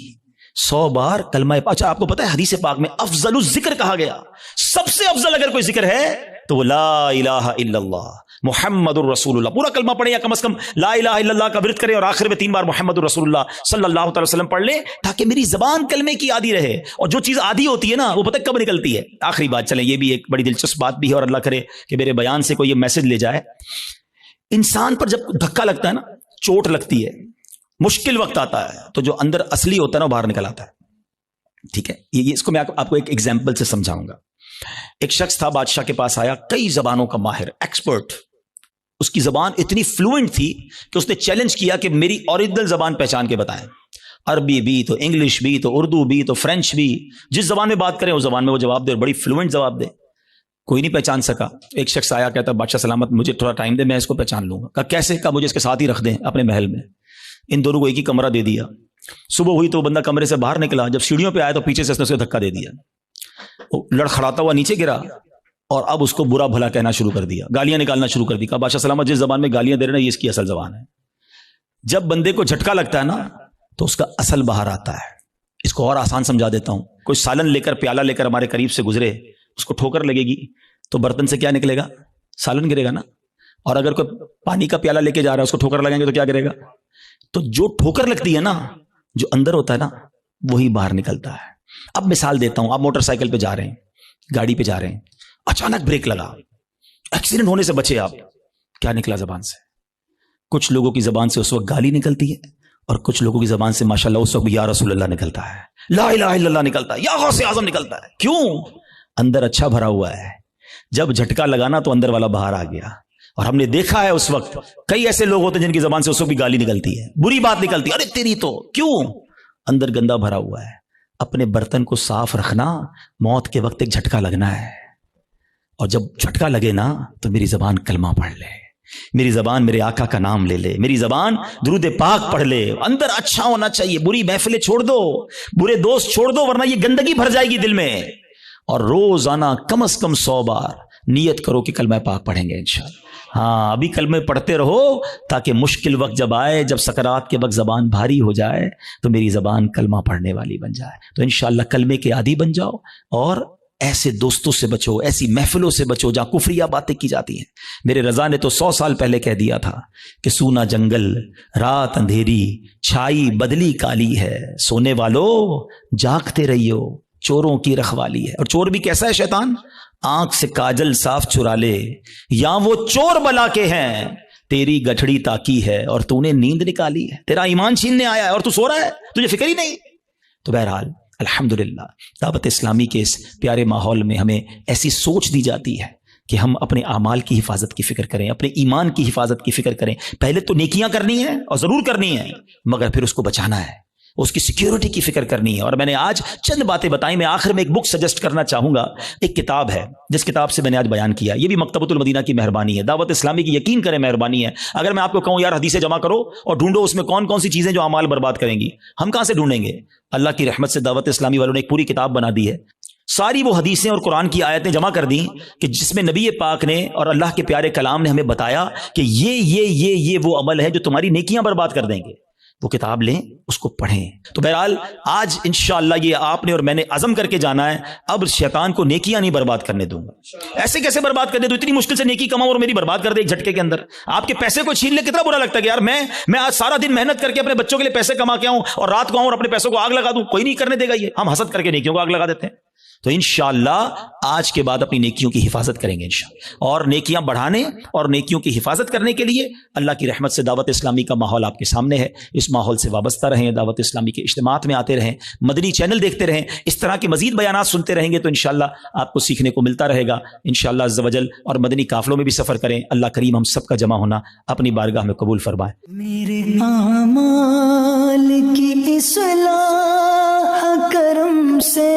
100 بار کلمہ۔ اچھا، آپ کو پتہ ہے حدیث پاک میں افضل الذکر کہا گیا، سب سے افضل اگر کوئی ذکر ہے تو وہ لا الہ الا اللہ محمد الرسول اللہ۔ پورا کلمہ پڑھیں یا کم از کم لا الہ الا اللہ کا ورد کریں اور آخر میں 3 بار محمد الرسول اللہ صلی اللہ علیہ وسلم پڑھ لیں تاکہ میری زبان کلمے کی عادی رہے۔ اور جو چیز عادی ہوتی ہے نا وہ پتہ کب نکلتی ہے؟ آخری بات، چلیں یہ بھی ایک بڑی دلچسپ بات بھی ہے، اور اللہ کرے کہ میرے بیان سے کوئی یہ میسج لے جائے۔ انسان پر جب دھکا لگتا ہے نا، چوٹ لگتی ہے، مشکل وقت آتا ہے، تو جو اندر اصلی ہوتا ہے نا وہ باہر نکل آتا ہے۔ ٹھیک ہے، یہ اس کو میں آپ کو ایک ایگزامپل سے سمجھاؤں گا۔ ایک شخص تھا، بادشاہ کے پاس آیا، کئی زبانوں کا ماہر، ایکسپرٹ، اس کی زبان اتنی فلوئنٹ تھی کہ اس نے چیلنج کیا کہ میری اوریجنل زبان پہچان کے بتائیں۔ عربی بھی تو انگلش بھی تو اردو بھی تو فرینچ بھی، جس زبان میں بات کریں اس زبان میں وہ جواب دے، اور بڑی فلوئنٹ جواب دے۔ کوئی نہیں پہچان سکا۔ ایک شخص آیا، کہتا بادشاہ سلامت مجھے تھوڑا ٹائم دے، میں اس کو پہچان لوں گا۔ کہا کیسے؟ کہا مجھے اس کے ساتھ ہی رکھ دیں اپنے محل میں۔ ان دونوں کو ایک ہی کمرہ دے دیا۔ صبح ہوئی تو بندہ کمرے سے باہر نکلا، جب سیڑھیوں پہ آیا تو پیچھے سے اس نے اسے دھکا دے دیا، وہ لڑکھڑاتا ہوا نیچے گرا، اور اب اس کو برا بھلا کہنا شروع کر دیا، گالیاں نکالنا شروع کر دی۔ کہا بادشاہ سلامت جس زبان میں گالیاں دے رہے ہیں یہ اس کی اصل زبان ہے۔ جب بندے کو جھٹکا لگتا ہے نا تو اس کا اصل باہر آتا ہے۔ اس کو اور آسان سمجھا دیتا ہوں، کوئی سالن لے کر، پیالہ لے کر ہمارے قریب سے گزرے، اس کو ٹھوکر لگے گی تو برتن سے کیا نکلے گا؟ سالن گرے گا نا۔ اور اگر کوئی پانی کا پیالہ لے کے جا رہا ہے، اس کو ٹھوکر لگیں گے تو کیا گرے گا؟ تو جو ٹھوکر لگتی ہے نا، جو اندر ہوتا ہے نا، وہی باہر نکلتا ہے. اب مثال دیتا ہوں، آپ موٹر سائیکل پہ جا رہے ہیں، گاڑی پہ جا رہے ہیں، اچانک بریک لگا، ایکسیڈنٹ ہونے سے بچے آپ. کیا نکلا زبان سے؟ کچھ لوگوں کی زبان سے اس وقت گالی نکلتی ہے، اور کچھ لوگوں کی زبان سے ماشاءاللہ اس وقت یا رسول اللہ نکلتا ہے، لا الہ الا اللہ نکلتا ہے، یا غوث اعظم نکلتا ہے. کیوں؟ اندر اچھا بھرا ہوا ہے. جب جھٹکا لگانا تو اندر والا باہر آ گیا. اور ہم نے دیکھا ہے اس وقت کئی ایسے لوگ ہوتے ہیں جن کی زبان سے اس وقت بھی گالی نکلتی ہے، بری بات نکلتی ہے، ارے تیری تو. کیوں؟ اندر گندا بھرا ہوا ہے. اپنے برتن کو صاف رکھنا، موت کے وقت ایک جھٹکا لگنا ہے، اور جب جھٹکا لگے نا تو میری زبان کلمہ پڑھ لے، میری زبان میرے آقا کا نام لے لے، میری زبان درود پاک پڑھ لے. اندر اچھا ہونا چاہیے. بری محفلیں چھوڑ دو، برے دوست چھوڑ دو، ورنہ یہ گندگی بھر جائے گی دل میں. اور روزانہ کم از کم 100 بار نیت کرو کہ کلمہ پاک پڑھیں گے انشاءاللہ. ہاں، ابھی کلمے پڑھتے رہو تاکہ مشکل وقت جب آئے، جب سکرات کے وقت زبان بھاری ہو جائے تو میری زبان کلمہ پڑھنے والی بن جائے. تو انشاءاللہ کلمے کے عادی بن جاؤ، اور ایسے دوستوں سے بچو، ایسی محفلوں سے بچو جہاں کفریہ باتیں کی جاتی ہیں. میرے رضا نے تو 100 سال پہلے کہہ دیا تھا کہ سونا جنگل، رات اندھیری، چھائی بدلی کالی ہے، سونے والو جاگتے رہیو، چوروں کی رکھوالی ہے. اور چور بھی کیسا ہے شیطان؟ آنکھ سے کاجل صاف چرا لے، یا وہ چور بلا کے ہیں، تیری گٹھڑی تاکی ہے اور تو نے نیند نکالی ہے. تیرا ایمان چھیننے آیا ہے اور تو سو رہا ہے، تجھے فکر ہی نہیں. تو بہرحال الحمدللہ دعوت اسلامی کے اس پیارے ماحول میں ہمیں ایسی سوچ دی جاتی ہے کہ ہم اپنے اعمال کی حفاظت کی فکر کریں، اپنے ایمان کی حفاظت کی فکر کریں. پہلے تو نیکیاں کرنی ہیں اور ضرور کرنی ہیں، مگر پھر اس کو بچانا ہے، اس کی سیکیورٹی کی فکر کرنی ہے. اور میں نے آج چند باتیں بتائیں. میں آخر میں ایک بک سجیسٹ کرنا چاہوں گا. ایک کتاب ہے جس کتاب سے میں نے آج بیان کیا، یہ بھی مکتبۃ المدینہ کی مہربانی ہے، دعوت اسلامی کی یقین کریں مہربانی ہے. اگر میں آپ کو کہوں یار حدیثیں جمع کرو اور ڈھونڈو اس میں کون کون سی چیزیں جو اعمال برباد کریں گی، ہم کہاں سے ڈھونڈیں گے؟ اللہ کی رحمت سے دعوت اسلامی والوں نے ایک پوری کتاب بنا دی ہے. ساری وہ حدیثیں اور قرآن کی آیتیں جمع کر دیں کہ جس میں نبی پاک نے اور اللہ کے پیارے کلام نے ہمیں بتایا کہ یہ وہ عمل ہے جو تمہاری نیکیاں برباد کر دیں گے. وہ کتاب لیں، اس کو پڑھیں. تو بہرحال آج انشاءاللہ یہ آپ نے اور میں نے عزم کر کے جانا ہے، اب شیطان کو نیکیاں نہیں برباد کرنے دوں گا. ایسے کیسے برباد کر دے؟ تو اتنی مشکل سے نیکی کماؤں اور میری برباد کر دے ایک جھٹکے کے اندر. آپ کے پیسے کو چھین لے، کتنا برا لگتا ہے کہ یار میں آج سارا دن محنت کر کے اپنے بچوں کے لیے پیسے کما کے آؤں اور رات کو آؤں اور اپنے پیسوں کو آگ لگا دوں. کوئی نہیں کرنے دے گا. یہ ہم حسد کر کے نیکیوں کو آگ لگا دیتے ہیں. تو انشاءاللہ آج کے بعد اپنی نیکیوں کی حفاظت کریں گے انشاءاللہ. اور نیکیاں بڑھانے اور نیکیوں کی حفاظت کرنے کے لیے اللہ کی رحمت سے دعوت اسلامی کا ماحول آپ کے سامنے ہے. اس ماحول سے وابستہ رہیں، دعوت اسلامی کے اجتماعات میں آتے رہیں، مدنی چینل دیکھتے رہیں، اس طرح کے مزید بیانات سنتے رہیں گے تو انشاءاللہ آپ کو سیکھنے کو ملتا رہے گا انشاءاللہ عز و جل. اور مدنی قافلوں میں بھی سفر کریں. اللہ کریم ہم سب کا جمع ہونا اپنی بارگاہ میں قبول فرمائے. میرے اعمال کی اصلاح کرم سے